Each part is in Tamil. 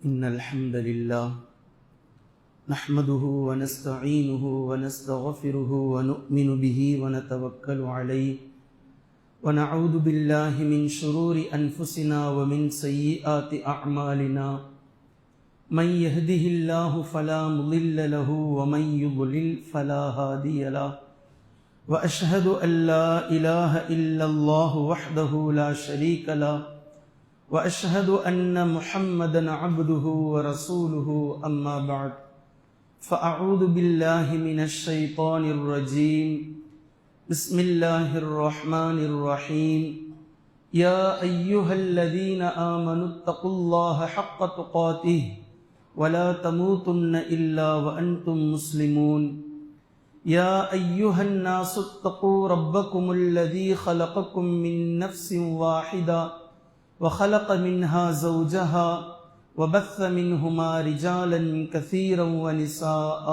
إن الحمد لله نحمده ونستعينه ونستغفره ونؤمن به ونتوكل عليه ونعوذ بالله من شرور أنفسنا ومن سيئات أعمالنا من يهده الله فلا مضل له ومن يضلل فلا هادي له وأشهد أن لا إله إلا الله وحده لا شريك له وأشهد أن محمدًا عبده ورسوله أما بعد فأعوذ بالله من الشيطان الرجيم بسم الله الرحمن الرحيم يا أيها الذين آمنوا اتقوا الله حق تقاته ولا تموتن إلا وأنتم مسلمون يا أيها الناس اتقوا ربكم الذي خلقكم من نفس واحدة وخلق منها زوجها وبث منهما رجالا كثيرا ونساء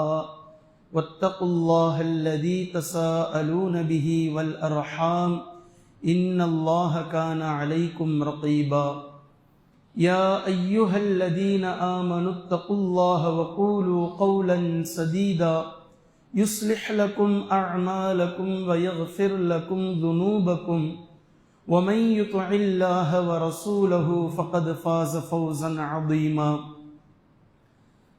واتقوا الله الذي تساءلون به والأرحام إن الله كان عليكم رقيبا يا أيها الذين آمنوا اتقوا الله وقولوا قولا سديدا يصلح لكم أعمالكم ويغفر لكم ذنوبكم ومن يطع الله ورسوله فقد فاز فوزا عظيما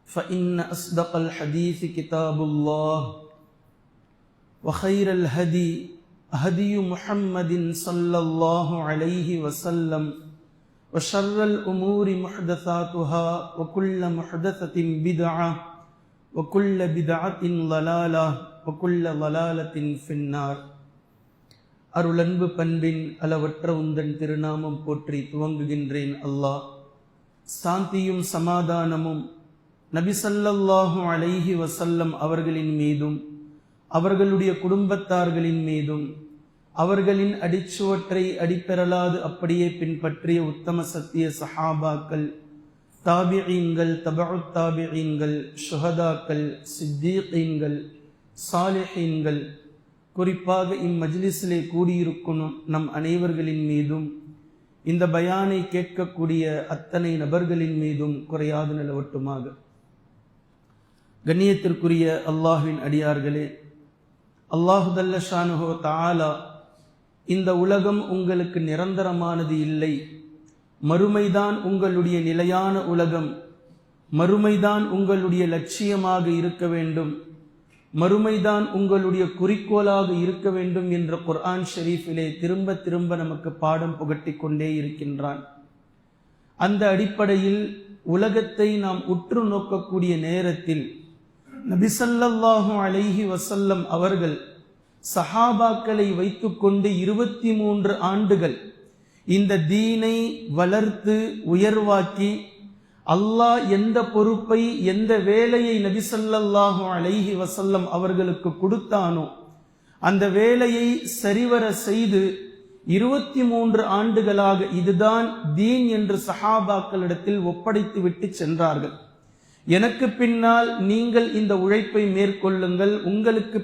فإن أصدق الحديث كتاب الله وخير الهدي هدي محمد صلى الله عليه وسلم وشر الأمور محدثاتها وكل محدثة بدعة وكل بدعة ضلالة وكل ضلالة في النار. அருளன்பு பண்பின் அளவற்ற உந்தன் திருநாமம் போற்றி துவங்குகின்றேன். அல்லாஹ் சாந்தியும் சமாதானமும் நபி ஸல்லல்லாஹு அலைஹி வஸல்லம் அவர்களின் மீதும் அவர்களுடைய குடும்பத்தார்களின் மீதும் அவர்களின் அடிச்சுவற்றை அடிப்பெறலாது அப்படியே பின்பற்றிய உத்தம சத்திய சஹாபாக்கள், தாபிஈன்கள், தபஉத் தாபிஈன்கள், ஷுஹதாக்கள், சித்தீகீன்கள், சாலிஹீன்கள், குறிப்பாக இம்மஜ்லிஸிலே கூடியிருக்கும் நம் அனைவர்களின் மீதும் இந்த பயானை கேட்கக்கூடிய அத்தனை நபர்களின் மீதும் குறையாது நிலவட்டுமாக. கண்ணியத்திற்குரிய அல்லாஹ்வின் அடியார்களே, அல்லாஹு ஜல்ல ஷானுஹு தஆலா இந்த உலகம் உங்களுக்கு நிரந்தரமானது இல்லை, மறுமைதான் உங்களுடைய நிலையான உலகம், மறுமைதான் உங்களுடைய லட்சியமாக இருக்க வேண்டும், மறுமைதான் உங்களுடைய குறிக்கோளாக இருக்க வேண்டும் என்ற குர்ஆன் ஷரீஃபிலே திரும்ப திரும்ப நமக்கு பாடம் புகட்டிக் கொண்டே இருக்கின்றான். அந்த அடிப்படையில் உலகத்தை நாம் உற்று நோக்கக்கூடிய நேரத்தில் நபி ஸல்லல்லாஹு அலைஹி வஸல்லம் அவர்கள் சஹாபாக்களை வைத்துக்கொண்டு 23 ஆண்டுகள் இந்த தீனை வளர்த்து உயர்வாக்கி அல்லாஹ் எந்த பொறுப்பை எந்த வேலையை நபி ஸல்லல்லாஹு அலைஹி வஸல்லம் அவர்களுக்கு கொடுத்தானோ அந்த வேலையை சரிவர செய்து 23 ஆண்டுகளாக இதுதான் தீன் என்று சஹாபாக்களிடத்தில் ஒப்படைத்து விட்டு சென்றார்கள். எனக்கு பின்னால் நீங்கள் இந்த உழைப்பை மேற்கொள்ளுங்கள், உங்களுக்கு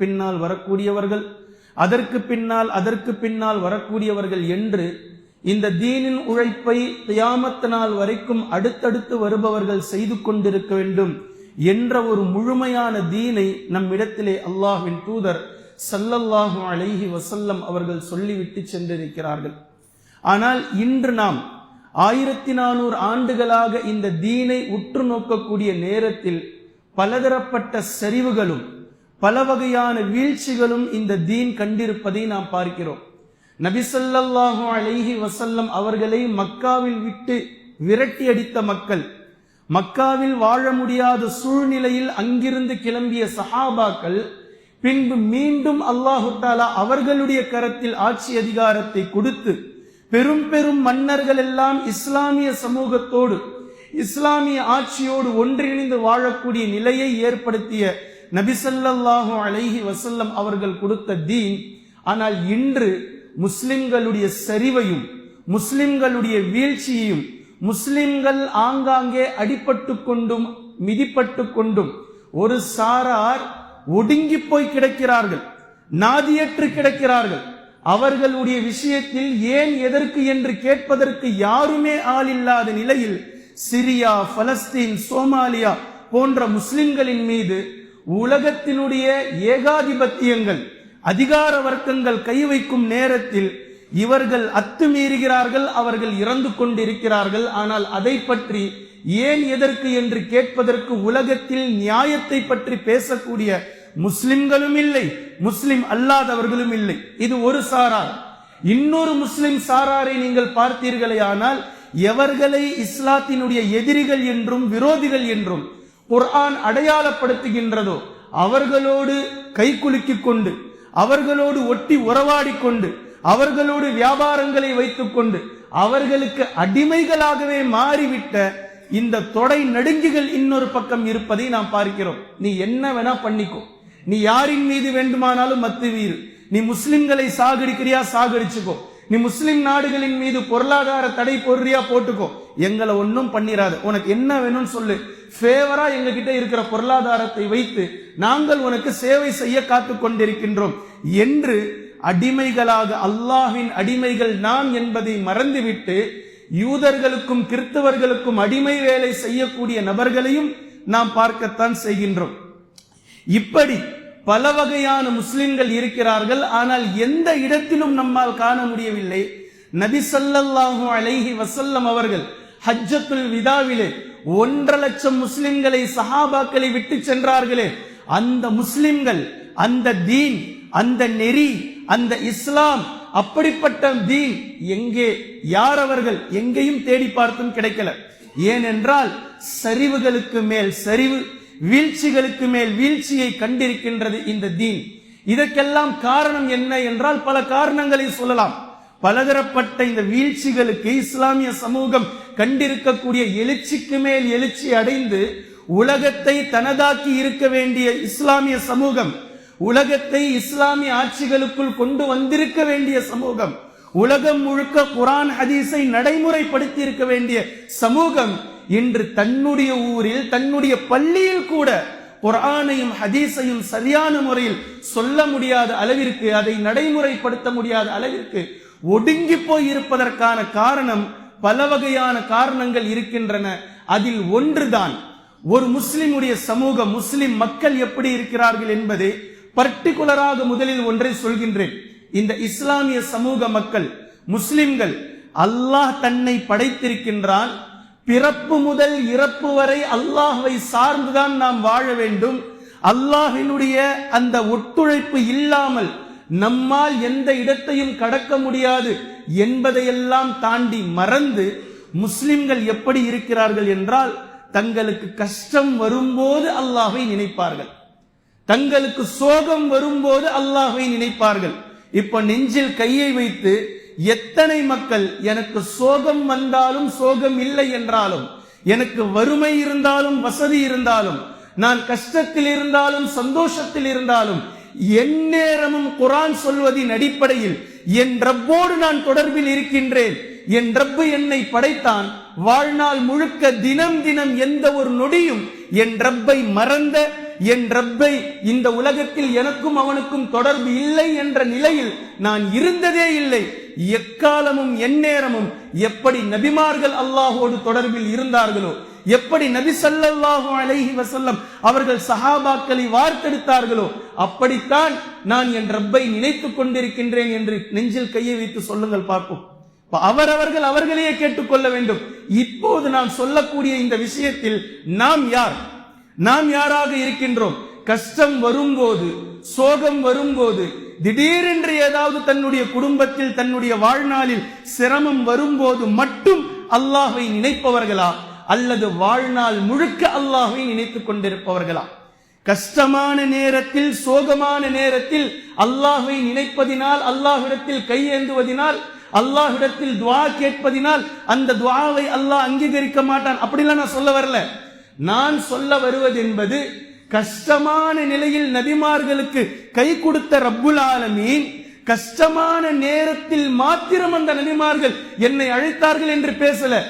பின்னால் வரக்கூடியவர்கள், அதற்கு பின்னால் வரக்கூடியவர்கள் என்று இந்த தீனின் உழைப்பை கியாமத் நாள் வரைக்கும் அடுத்தடுத்து வருபவர்கள் செய்து கொண்டிருக்க வேண்டும் என்ற ஒரு முழுமையான தீனை நம்மிடத்திலே அல்லாஹ்வின் தூதர் ஸல்லல்லாஹு அலைஹி வஸல்லம் அவர்கள் சொல்லிவிட்டு சென்றிருக்கிறார்கள். ஆனால் இன்று நாம் 1400 ஆண்டுகளாக இந்த தீனை உற்று நோக்கக்கூடிய நேரத்தில் பலதரப்பட்ட சரிவுகளும் பல வகையான வீழ்ச்சிகளும் இந்த தீன் கண்டிருப்பதை நாம் பார்க்கிறோம். நபி ஸல்லல்லாஹு அலைஹி வஸல்லம் அவர்களை மக்காவில் விட்டு விரட்டி அடித்த மக்கள், மக்காவில் வாழ முடியாத சூழ்நிலையில் அங்கிருந்து கிளம்பிய சஹாபாக்கள் பின்பு மீண்டும் அல்லாஹு தஆலா அவர்களுடைய கரத்தில் ஆட்சி அதிகாரத்தை கொடுத்து பெரும் பெரும் மன்னர்கள் எல்லாம் இஸ்லாமிய சமூகத்தோடு இஸ்லாமிய ஆட்சியோடு ஒன்றிணைந்து வாழக்கூடிய நிலையை ஏற்படுத்திய நபி ஸல்லல்லாஹு அலைஹி வஸல்லம் அவர்கள் கொடுத்த தீன். ஆனால் இன்று முஸ்லிம்களுடைய சரிவையும் முஸ்லிம்களுடைய வீழ்ச்சியையும், முஸ்லிம்கள் ஆங்காங்கே அடிபட்டு கொண்டும் மிதிப்பட்டு கொண்டும் ஒரு சாரார் ஒடுங்கி போய் கிடக்கிறார்கள், நாதியற்று கிடக்கிறார்கள். அவர்களுடைய விஷயத்தில் ஏன் எதற்கு என்று கேட்பதற்கு யாருமே ஆள் இல்லாத நிலையில் சிரியா, பலஸ்தீன், சோமாலியா போன்ற முஸ்லிம்களின் மீது உலகத்தினுடைய ஏகாதிபத்தியங்கள், அதிகார வர்க்கங்கள் கை வைக்கும் நேரத்தில் இவர்கள் அத்துமீறுகிறார்கள், அவர்கள் இறந்து கொண்டிருக்கிறார்கள். ஆனால் அதை பற்றி ஏன், எதற்கு என்று கேட்பதற்கு உலகத்தில் நியாயத்தை பற்றி பேசக்கூடிய முஸ்லிம்களும் இல்லை, முஸ்லிம் அல்லாதவர்களும் இல்லை. இது ஒரு சாரார். இன்னொரு முஸ்லிம் சாராரை நீங்கள் பார்த்தீர்களே ஆனால் எவர்களை இஸ்லாத்தினுடைய எதிரிகள் என்றும் விரோதிகள் என்றும் குர்ஆன் அடையாளப்படுத்துகின்றதோ அவர்களோடு கைகுலுக்கிக் கொண்டு, அவர்களோடு ஒட்டி உறவாடி கொண்டு, அவர்களோடு வியாபாரங்களை வைத்துக் கொண்டு அவர்களுக்கு அடிமைகளாகவே மாறிவிட்ட இந்த தொடை நடுங்கிகள் இன்னொரு பக்கம் இருப்பதை நாம் பார்க்கிறோம். நீ என்ன வேணா பண்ணிக்கோ, நீ யாரின் மீது வேண்டுமானாலும் மத்துவீர், நீ முஸ்லிம்களை சாகடிக்கிறியா சாகடிச்சுக்கோ, நீ முஸ்லிம் நாடுகளின் மீது பொருளாதார தடை போடுறியா போட்டுக்கோ, எங்களை ஒன்னும் பண்ணிராது, உனக்கு என்ன வேணும்னு சொல்லு, ஃபேவரா எங்க கிட்ட இருக்கிற பொருளாதாரத்தை வைத்து நாங்கள் உனக்கு சேவை செய்ய காத்து கொண்டிருக்கின்றோம் என்று அடிமைகளாக, அல்லாஹ்வின் அடிமைகள் நாம் என்பதை மறந்துவிட்டு யூதர்களுக்கும் கிறிஸ்தவர்களுக்கும் அடிமை வேலை செய்யக்கூடிய நபர்களையும் நாம் பார்க்கத்தான் செய்கின்றோம். இப்படி பல வகையான முஸ்லிம்கள் இருக்கிறார்கள். ஆனால் எந்த இடத்திலும் நம்மால் காண முடியவில்லை நபி ஸல்லல்லாஹு அலைஹி வஸல்லம் அவர்கள் ஹஜ்ஜத்துல் விதாவிலே 1.5 லட்சம் முஸ்லிம்களை, சஹாபாக்களை விட்டு சென்றார்களே, அந்த முஸ்லிம்கள், அந்த தீன், அந்த நெறி, அந்த இஸ்லாம், அப்படிப்பட்ட தீன் எங்கே, யார் அவர்கள், எங்கேயும் தேடி பார்த்தும் கிடைக்கல. ஏனென்றால் சரிவுகளுக்கு மேல் சரிவு, வீழ்ச்சிகளுக்கு மேல் வீழ்ச்சியை கண்டிருக்கின்றது இந்த தீன். இதற்கெல்லாம் காரணம் என்ன என்றால் பல காரணங்களை சொல்லலாம். பலதரப்பட்ட இந்த வீழ்ச்சிகளுக்கு இஸ்லாமிய சமூகம் கண்டிருக்கக்கூடிய எழுச்சிக்கு மேல் எழுச்சி அடைந்து உலகத்தை தனதாக்கி இருக்க வேண்டிய இஸ்லாமிய சமூகம், உலகத்தை இஸ்லாமிய ஆட்சிகளுக்குள் கொண்டு வந்திருக்க வேண்டிய சமூகம், உலகம் முழுக்க குர்ஆன் ஹதீஸை நடைமுறைப்படுத்தி இருக்க வேண்டிய சமூகம் இன்று தன்னுடைய ஊரில், தன்னுடைய பள்ளியில் கூட குர்ஆனையும் ஹதீஸையும் சரியான முறையில் சொல்ல முடியாத அளவிற்கு, அதை நடைமுறைப்படுத்த முடியாத அளவிற்கு ஒடுங்கி போய் இருப்பதற்கான காரணம் பல வகையான காரணங்கள் இருக்கின்றன. அதில் ஒன்றுதான் ஒரு முஸ்லிமுடைய சமூகம், முஸ்லிம் மக்கள் எப்படி இருக்கிறார்கள் என்பதை பர்டிகுலராக முதலில் ஒன்றை சொல்கின்றேன். இந்த இஸ்லாமிய சமூக மக்கள், முஸ்லிம்கள், அல்லாஹ் தன்னை படைத்திருக்கின்றான். பிறப்பு முதல் இறப்பு வரை அல்லாஹ்வை சார்ந்துதான் நாம் வாழ வேண்டும். அல்லாஹ்வினுடைய அந்த ஒத்துழைப்பு இல்லாமல் நம்மால் எந்த இடத்தையும் கடக்க முடியாது என்பதையெல்லாம் தாண்டி மறந்து முஸ்லிம்கள் எப்படி இருக்கிறார்கள் என்றால், தங்களுக்கு கஷ்டம் வரும்போது அல்லாஹ்வை நினைப்பார்கள், தங்களுக்கு சோகம் வரும்போது அல்லாஹ்வை நினைப்பார்கள். இப்ப நெஞ்சில் கையை வைத்து எத்தனை மக்கள் எனக்கு சோகம் வந்தாலும் சோகம் இல்லை என்றாலும், எனக்கு வறுமை இருந்தாலும் வசதி இருந்தாலும், நான் கஷ்டத்தில் இருந்தாலும் சந்தோஷத்தில் இருந்தாலும், எந்நேரமும் குர்ஆன் சொல்வதின் அடிப்படையில் என் ரப்போடு நான் தொடர்பில் இருக்கின்றேன், என் ரப்பு என்னை படைத்தான், வாழ்நாள் முழுக்க தினம் தினம் எந்த ஒரு நொடியும் என் ரப்பை மறந்த, என் ரப்பை இந்த உலகத்தில் எனக்கும் அவனுக்கும் தொடர்பு இல்லை என்ற நிலையில் நான் இருந்ததே இல்லை. எக்காலமும் எந்நேரமும் எப்படி நபிமார்கள் அல்லாஹோடு தொடர்பில் இருந்தார்களோ, எப்படி நபி ஸல்லல்லாஹு அலைஹி வஸல்லம் அவர்கள் சஹாபாக்களை வார்த்தெடுத்தார்களோ, அப்படித்தான் நான் என் ரப்பை நினைத்துக் கொண்டிருக்கின்றேன் என்று நெஞ்சில் கையை வைத்து சொல்லுங்கள் பார்ப்போம். அவரவர்கள் அவர்களையே கேட்டுக்கொள்ள வேண்டும். இப்போது நான் சொல்லக்கூடிய இந்த விஷயத்தில் நாம் யார், நாம் யாராக இருக்கின்றோம்? கஷ்டம் வரும்போது, சோகம் வரும்போது, திடீரென்று ஏதாவது தன்னுடைய குடும்பத்தில், தன்னுடைய வாழ்நாளில் சிரமம் வரும்போது மட்டும் அல்லாஹ்வை நினைப்பவர்களா, அல்லது வாழ்நாள் முழுக்க அல்லாஹ்வை நினைத்துக் கொண்டிருப்பவர்களா? கஷ்டமான நேரத்தில், சோகமான நேரத்தில் அல்லாஹ்வை நினைப்பதினால், அல்லாஹ்விடத்தில் கையேந்துவதினால், அல்லாஹ்விடத்தில் துஆ கேட்பதினால் அந்த துஆவை அல்லாஹ் அங்கீகரிக்க மாட்டான். அப்படிலாம் நான் சொல்ல வரல. நான் சொல்ல வருவது என்பது, கஷ்டமான நிலையில் நபிமார்களுக்கு கை கொடுத்த ரப்புல் ஆலமீன் கஷ்டமான நேரத்தில் மாத்திரம் அந்த நபிமார்கள் என்னை அழைத்தார்கள் என்று பேசல.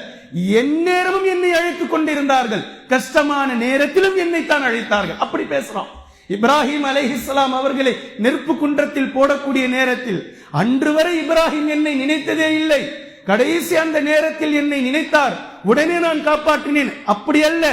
எந்நேரமும் என்னை அழைத்துக் கொண்டிருந்தார்கள், கஷ்டமான நேரத்திலும் என்னை தான் அழைத்தார்கள். அப்படி பேசுறோம். இப்ராஹிம் அலைஹிஸ்ஸலாம் அவர்களை நெருப்பு குன்றத்தில் போடக்கூடிய நேரத்தில், அன்று வரை இப்ராஹிம் என்னை நினைத்ததே இல்லை, கடைசி அந்த நேரத்தில் என்னை நினைத்தார், உடனே நான் காப்பாற்றினேன். அப்படி அல்ல,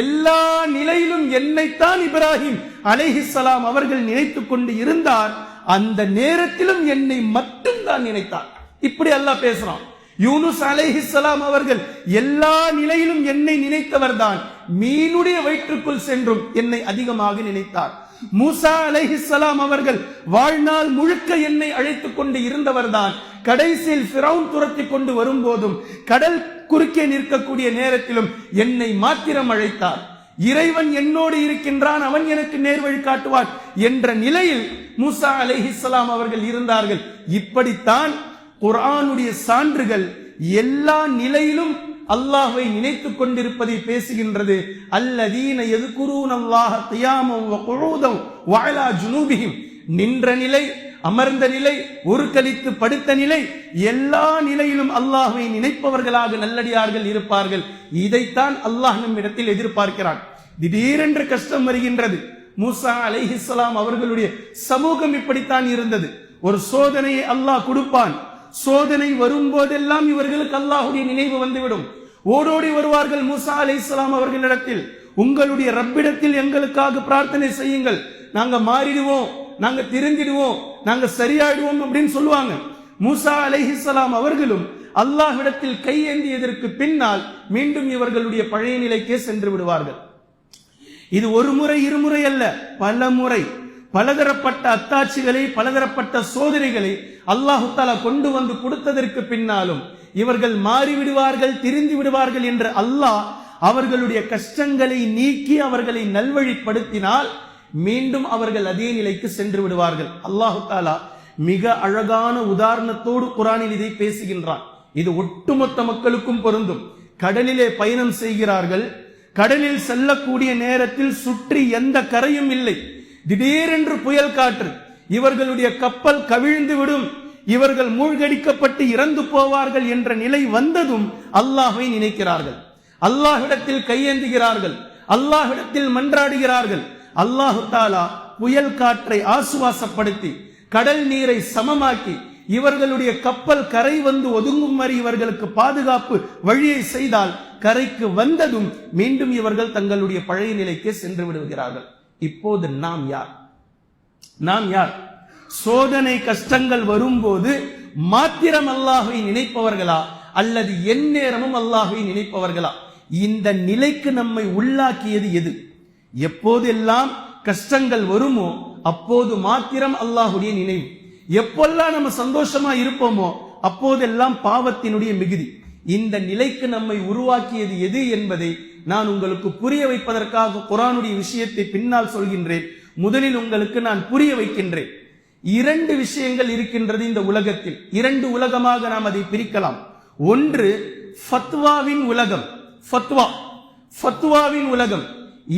எல்லா நிலையிலும் என்னைத்தான் இப்ராஹிம் அலைஹிஸ்ஸலாம் அவர்கள் நினைத்துக் கொண்டு இருந்தார். அந்த நேரத்திலும் என்னை மட்டும் தான் நினைத்தார். இப்படி அல்லாஹ் பேசுறான். யூனுஸ் அலைஹிஸ்ஸலாம் அவர்கள் எல்லா நிலையிலும் என்னை நினைத்தவர் தான். மீனுடைய வயிற்றுக்குள் சென்றும் என்னை அதிகமாக நினைத்தார். மூசா அலைஹிஸ்ஸலாம் அவர்கள் வாழ்நாள் முழுக்க என்னை அழைத்துக் கொண்டு இருந்தவர் தான். கடைசியில் ஃபிரௌன் துரத்தி கொண்டு வரும்போதும் கடல் குறுக்கே நிற்கக்கூடிய நேரத்திலும் என்னை மாத்திரம் அழைத்தார். இறைவன் என்னோடு இருக்கின்றான், அவன் எனக்கு நேர்வழி காட்டுவான் என்ற நிலையில் மூசா அலைஹிஸ்ஸலாம் அவர்கள் இருந்தார்கள். இப்படித்தான் குர்ஆனுடைய சான்றுகள் எல்லா நிலையிலும் அல்லாஹ்வை நினைத்துக் கொண்டிருப்பதை பேசுகின்றது. அல்லதீன யذ்குரூனல்லாஹ கியாமன் வ குஊதன் வ அலா ஜுனூபிஹிம். நின்ற நிலை, அமர்ந்த நிலை, ஒரு கழித்து படுத்த நிலை, எல்லா நிலையிலும் அல்லாஹ்வை நினைப்பவர்களாக நல்லடியார்கள் இருப்பார்கள். இதைத்தான் அல்லாஹ் நம்மிடத்தில் எதிர்பார்க்கிறான். திடீரென்று கஷ்டம் வருகின்றது. மூசா அலைஹிஸ்ஸலாம் அவர்களுடைய சமூகம் இப்படித்தான் இருந்தது. ஒரு சோதனையை அல்லாஹ் கொடுப்பான். சோதனை வரும்போதெல்லாம் இவர்களுக்கு அல்லாஹ்வுடைய நினைவு வந்துவிடும். ஓடோடி வருவார்கள் மூசா அலைஹிஸ்ஸலாம் அவர்களிடத்தில், உங்களுடைய ரப்பிடத்தில் எங்களுக்காக பிரார்த்தனை செய்யுங்கள், நாங்க மாறிடுவோம், நாங்க திருந்திடுவோம், நாங்க சரியாயிடுவோம் அப்படின்னு சொல்லுவாங்க. மூசா அலைஹிஸ்ஸலாம் அவர்களும் அல்லாஹ்விடத்தில் கையேந்தியதற்கு பின்னால் மீண்டும் இவர்களுடைய பழைய நிலைக்கே சென்று விடுவார்கள். இது ஒரு முறை இருமுறை அல்ல, பல முறை பலதரப்பட்ட அத்தாட்சிகளை, பலதரப்பட்ட சோதனைகளை அல்லாஹு தஆலா கொண்டு வந்து கொடுத்ததற்கு பின்னாலும் இவர்கள் மாறிவிடுவார்கள், திரிந்து விடுவார்கள் என்று அல்லாஹ் அவர்களுடைய கஷ்டங்களை நீக்கி அவர்களை நல்வழிப்படுத்தினால் மீண்டும் அவர்கள் அதே நிலைக்கு சென்று விடுவார்கள். அல்லாஹு தஆலா மிக அழகான உதாரணத்தோடு குர்ஆனில் இதை பேசுகின்றான். இது ஒட்டுமொத்த மக்களுக்கும் பொருந்தும். கடலிலே பயணம் செய்கிறார்கள். கடலில் செல்லக்கூடிய நேரத்தில் சுற்றி எந்த கரையும் இல்லை. திடீரென்று புயல் காற்று, இவர்களுடைய கப்பல் கவிழ்ந்து விடும், இவர்கள் மூழ்கடிக்கப்பட்டு இறந்து போவார்கள் என்ற நிலை வந்ததும் அல்லாஹ்வை நினைக்கிறார்கள், அல்லாஹ்விடத்தில் கையேந்துகிறார்கள், அல்லாஹ்விடத்தில் மன்றாடுகிறார்கள். அல்லாஹு தஆலா புயல் காற்றை ஆசுவாசப்படுத்தி கடல் நீரை சமமாக்கி இவர்களுடைய கப்பல் கரை வந்து ஒதுங்கும் வரை இவர்களுக்கு பாதுகாப்பு வழியை செய்தால் கரைக்கு வந்ததும் மீண்டும் இவர்கள் தங்களுடைய பழைய நிலைக்கு சென்று விடுகிறார்கள். இப்போது நாம் யார்? நாம் யார்? சோதனை கஷ்டங்கள் வரும்போது மாத்திரம் அல்லாஹ்வை நினைப்பவர்களா அல்லது எந்நேரமும் அல்லாஹ்வை நினைப்பவர்களா? இந்த நிலைக்கு நம்மை உள்ளாக்கியது எது? எப்போதெல்லாம் கஷ்டங்கள் வருமோ அப்போது மாத்திரம் அல்லாஹ்வுடைய நினைவு. எப்பெல்லாம் நம்ம சந்தோஷமா இருப்போமோ அப்போதெல்லாம் பாவத்தினுடைய மிகுதி. இந்த நிலைக்கு நம்மை உருவாக்கியது எது என்பதை நான் உங்களுக்கு புரிய வைப்பதற்காக குர்ஆனுடைய விஷயத்தை பின்னால் சொல்கின்றேன். முதலில் உங்களுக்கு நான் புரிய வைக்கின்றேன். இரண்டு விஷயங்கள் இருக்கின்றது இந்த உலகத்தில். இரண்டு உலகமாக நாம் அதை பிரிக்கலாம். ஒன்று ஃபத்வாவின் உலகம், ஃபத்வாவின் உலகம்.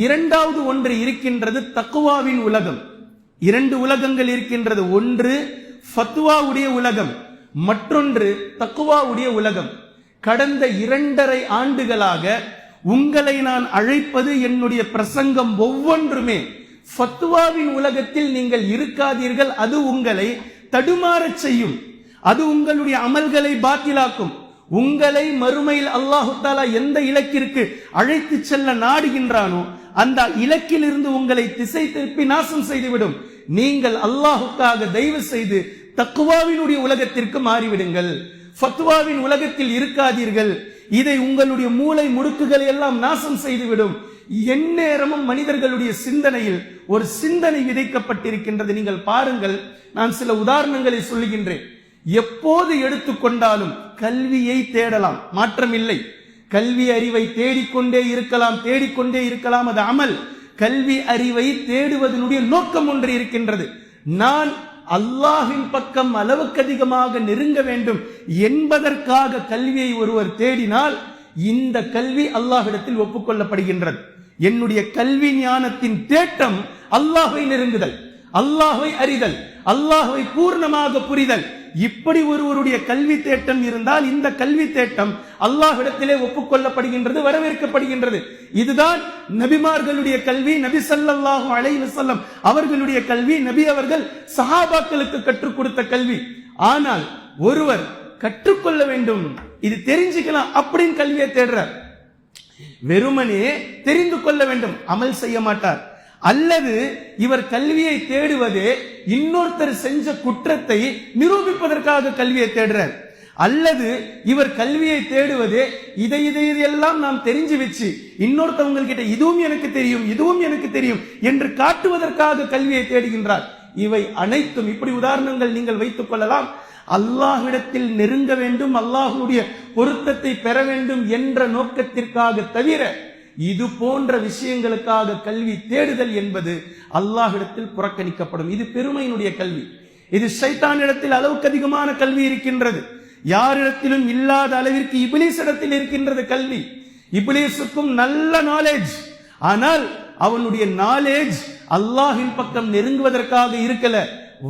இரண்டாவது ஒன்று இருக்கின்றது தக்வாவின் உலகம். இரண்டு உலகங்கள் இருக்கின்றது. ஒன்று ஃபத்வாவுடைய உலகம், மற்றொன்று தக்வாவுடைய உலகம். கடந்த 2.5 ஆண்டுகளாக உங்களை நான் அழைப்பது, என்னுடைய பிரசங்கம் ஒவ்வொன்றுமே ஃபத்வாவின் உலகத்தில் நீங்கள் இருக்காதீர்கள். அது உங்களை தடுமாறச் செய்யும், அது உங்களுடைய அமல்களை பாத்திலாக்கும். உங்களை மறுமையில் அல்லாஹு தஆலா எந்த இலக்கிற்கு அழைத்து செல்ல நாடுகின்றானோ அந்த இலக்கில் இருந்து உங்களை திசை திருப்பி நாசம் செய்துவிடும். நீங்கள் அல்லாஹுக்காக தயவு செய்து தக்வாவினுடைய உலகத்திற்கு மாறிவிடுங்கள், ஃபத்வாவின் உலகத்தில் இருக்காதீர்கள். இதை உங்களுடைய மூளை முடுக்குகளை எல்லாம் நாசம் செய்துவிடும். எந்நேரமும் மனிதர்களுடைய சிந்தனையில் ஒரு சிந்தனை விதைக்கப்பட்டிருக்கின்றது. நீங்கள் பாருங்கள், நான் சில உதாரணங்களை சொல்லுகின்றேன். எப்போது எடுத்துக்கொண்டாலும் கல்வியை தேடலாம், மாற்றமில்லை. கல்வி அறிவை தேடிக்கொண்டே இருக்கலாம், அது அமல். கல்வி அறிவை தேடுவதனுடைய நோக்கம் ஒன்று இருக்கின்றது. நான் அல்லாஹ்வின் பக்கம் அளவுக்கு அதிகமாக நெருங்க வேண்டும் என்பதற்காக கல்வியை ஒருவர் தேடினால் இந்த கல்வி அல்லாஹ்விடத்தில் ஒப்புக்கொள்ளப்படுகின்றது. என்னுடைய கல்வி ஞானத்தின் தேட்டம் அல்லாஹ்வை நெருங்குதல், அல்லாஹ்வை அறிதல், அல்லாஹ்வை பூர்ணமாக புரிதல். இப்படி ஒருவருடைய கல்வி தேட்டம் இருந்தால் இந்த கல்வி தேட்டம் அல்லாஹ்விடத்திலே ஒப்புக்கொள்ளப்படுகின்றது, வரவேற்கப்படுகின்றது. இதுதான் நபிமார்களுடைய கல்வி, நபி ஸல்லல்லாஹு அலைஹி வஸல்லம் அவர்களுடைய கல்வி, நபி அவர்கள் சஹாபாக்களுக்கு கற்றுக் கொடுத்த கல்வி. ஆனால் ஒருவர் கற்றுக்கொள்ள வேண்டும், இது தெரிஞ்சுக்கலாம் அப்படின்னு கல்வியை தேடுறார். வெறுமனே தெரிந்து கொள்ள வேண்டும், அமல் செய்ய மாட்டார். அல்லது இவர் கல்வியை தேடுவதே இன்னொருத்தர் செஞ்ச குற்றத்தை நிரூபிப்பதற்காக கல்வியை தேடுறார். அல்லது இவர் கல்வியை தேடுவதே இதையெல்லாம் நாம் தெரிஞ்சு வச்சு இன்னொருத்தவங்க கிட்ட இதுவும் எனக்கு தெரியும் இதுவும் எனக்கு தெரியும் என்று காட்டுவதற்காக கல்வியை தேடுகின்றார். இவை அனைத்தும், இப்படி உதாரணங்கள் நீங்கள் வைத்துக் கொள்ளலாம். அல்லாஹ்விடத்தில் நெருங்க வேண்டும், அல்லாஹ்வுடைய பொருத்தத்தை பெற வேண்டும் என்ற நோக்கத்திற்காக தவிர இது போன்ற விஷயங்களுக்காக கல்வி தேடுதல் என்பது அல்லாஹ்விடத்தில் புறக்கணிக்கப்படும். இது பெருமையினுடைய கல்வி. இது ஷைத்தானிடத்தில் அளவுக்கு அதிகமான கல்வி இருக்கின்றது. யாரிடத்திலும் இல்லாத அளவிற்கு இப்லீஸ் இடத்தில் இருக்கின்றது கல்வி. இப்லீஸுக்கும் நல்ல நாலேஜ், ஆனால் அவனுடைய நாலேஜ் அல்லாஹ்வின் பக்கம் நெருங்குவதற்காக இருக்கல,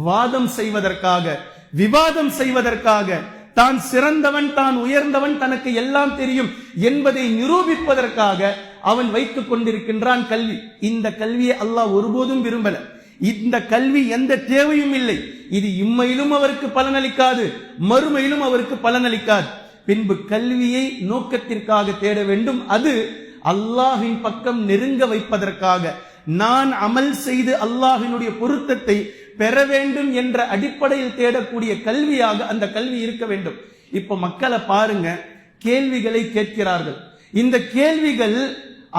வாதம் செய்வதற்காக, விவாதம் செய்வதற்காக, தான் சிறந்தவன், தான் உயர்ந்தவன், தனக்கு எல்லாம் தெரியும் என்பதை நிரூபிப்பதற்காக அவன் வைத்துக் கொண்டிருக்கின்றான் கல்வி. இந்த கல்வியை அல்லாஹ் ஒருபோதும் விரும்பல. இந்த கல்வி எந்த தேவையும் இல்லை. இது இம்மையிலும் அவருக்கு பலனளிக்காது, மறுமையிலும் அவருக்கு பலனளிக்காது. பின்பு கல்வியை நோக்கத்திற்காக தேட வேண்டும். அது அல்லாஹ்வின் பக்கம் நெருங்க வைப்பதற்காக, நான் அமல் செய்து அல்லாஹ்வினுடைய பொருத்தத்தை பெற வேண்டும் என்ற அடிப்படையில் தேடக்கூடிய கல்வியாக அந்த கல்வி இருக்க வேண்டும். இப்ப மக்களை பாருங்க, கேள்விகளை கேட்கிறார்கள். இந்த கேள்விகள்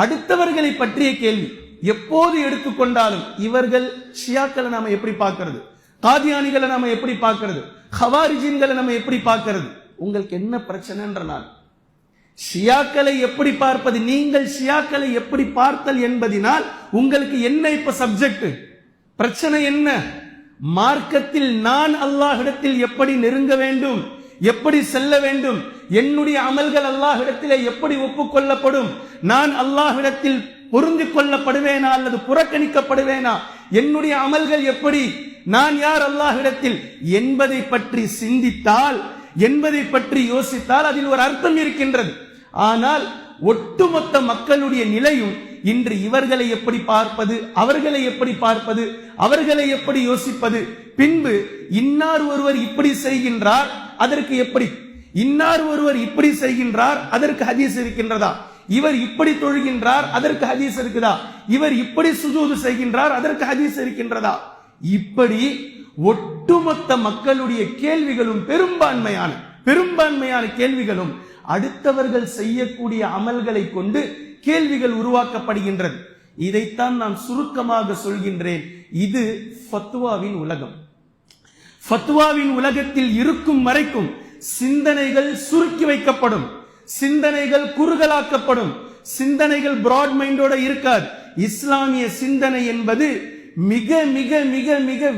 அடுத்தவர்களை பற்றிய கேள்வி. எப்போது எடுத்துக்கொண்டாலும் இவர்கள் ஷியாக்களை நாம எப்படி பார்க்கிறது, காதியானிகளை நாம எப்படி பார்க்கிறது, ஹவாரிஜின்களை நம்ம எப்படி பார்க்கிறது, உங்களுக்கு என்ன பிரச்சனைன்ற நான் ஷியாக்களை எப்படி பார்ப்பது, நீங்கள் ஷியாக்களை எப்படி பார்த்தல் என்பதினால் உங்களுக்கு என்ன இப்ப சப்ஜெக்ட், பிரச்சனை என்ன? மார்க்கத்தில் நான் அல்லாஹ்விடத்தில் எப்படி நெருங்க வேண்டும், எப்படி செல்ல வேண்டும், என்னுடைய அமல்கள் அல்லாஹ்விடத்திலே எப்படி ஒப்புக்கொள்ளப்படும், நான் அல்லாஹ்விடத்தில் பொருந்திக் கொள்ளப்படுவேனா அல்லது புறக்கணிக்கப்படுவேனா, என்னுடைய அமல்கள் எப்படி, நான் யார் அல்லாஹ்விடத்தில் என்பதை பற்றி சிந்தித்தால், என்பதை பற்றி யோசித்தால் அதில் ஒரு அர்த்தம் இருக்கின்றது. ஆனால் ஒட்டுமொத்த மக்களுடைய நிலையும் இன்று இவர்களை எப்படி பார்ப்பது, அவர்களை எப்படி பார்ப்பது, அவர்களை எப்படி யோசிப்பது, பின்பு இன்னார் ஒருவர் இப்படி செய்கின்றார் அதற்கு எப்படி, இன்னார் ஒருவர் இப்படி செய்கின்றார் அதற்கு ஹதீஸ் இருக்கின்றதா, இவர் இப்படி தொழுகின்றார் அதற்கு ஹதீஸ் இருக்குதா, இவர் இப்படி சுஜூது செய்கின்றார் அதற்கு ஹதீஸ் இருக்கின்றதா, இப்படி ஒட்டுமொத்த மக்களுடைய கேள்விகளும் பெரும்பான்மையான கேள்விகளும் அடுத்தவர்கள் செய்யக்கூடிய அமல்களை கொண்டு கேள்விகள் உருவாக்கப்படுகின்றது. இதைத்தான் நான் சுருக்கமாக சொல்கின்றேன். இது ஃபத்வாவின் உலகம். ஃபத்வாவின் உலகத்தில் இருக்கும் வரைக்கும் சிந்தனைகள் சுருக்கி வைக்கப்படும், சிந்தனைகள் குறுகலாக்கப்படும், சிந்தனைகள் பிராட் மைண்டோட இருக்காது. இஸ்லாமிய சிந்தனை என்பது மிக மிக மிக மிக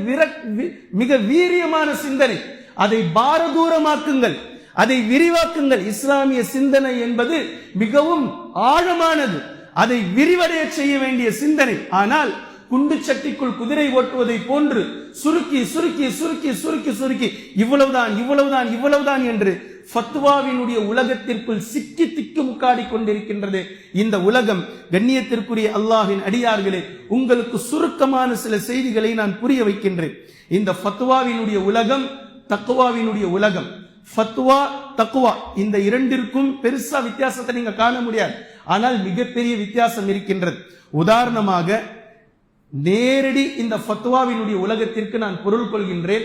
மிக வீரியமான சிந்தனை. அதை பாரதூரமாக்குங்கள், அதை விரிவாக்குங்கள். இஸ்லாமிய சிந்தனை என்பது மிகவும் ஆழமானது, அதை விரிவடைய செய்ய வேண்டிய சிந்தனை. ஆனால் குண்டு சட்டிக்குள் குதிரை ஓட்டுவதை போன்று சுருக்கி சுருக்கி சுருக்கி சுருக்கி சுருக்கி இவ்வளவுதான் என்று ஃபத்வாவினுடைய உலகத்திற்குள் சிக்கி திக்கு முக்காடி கொண்டிருக்கின்றது இந்த உலகம். கண்ணியத்திற்குரிய அல்லாஹ்வின் அடியார்களே, உங்களுக்கு சுருக்கமான சில செய்திகளை நான் புரிய வைக்கின்றேன். இந்த ஃபத்வாவினுடைய உலகம் தக்வாவினுடைய உலகம். ஃபத்வா தக்வா இந்த இரண்டிற்கும் பெருசா வித்தியாசத்தை நீங்க காண முடியாது, ஆனால் மிகப்பெரிய வித்தியாசம் இருக்கின்றது. உதாரணமாக நேரடி இந்த ஃபத்வாவினுடைய உலகத்திற்கு நான் பொருள் கொள்கின்றேன்.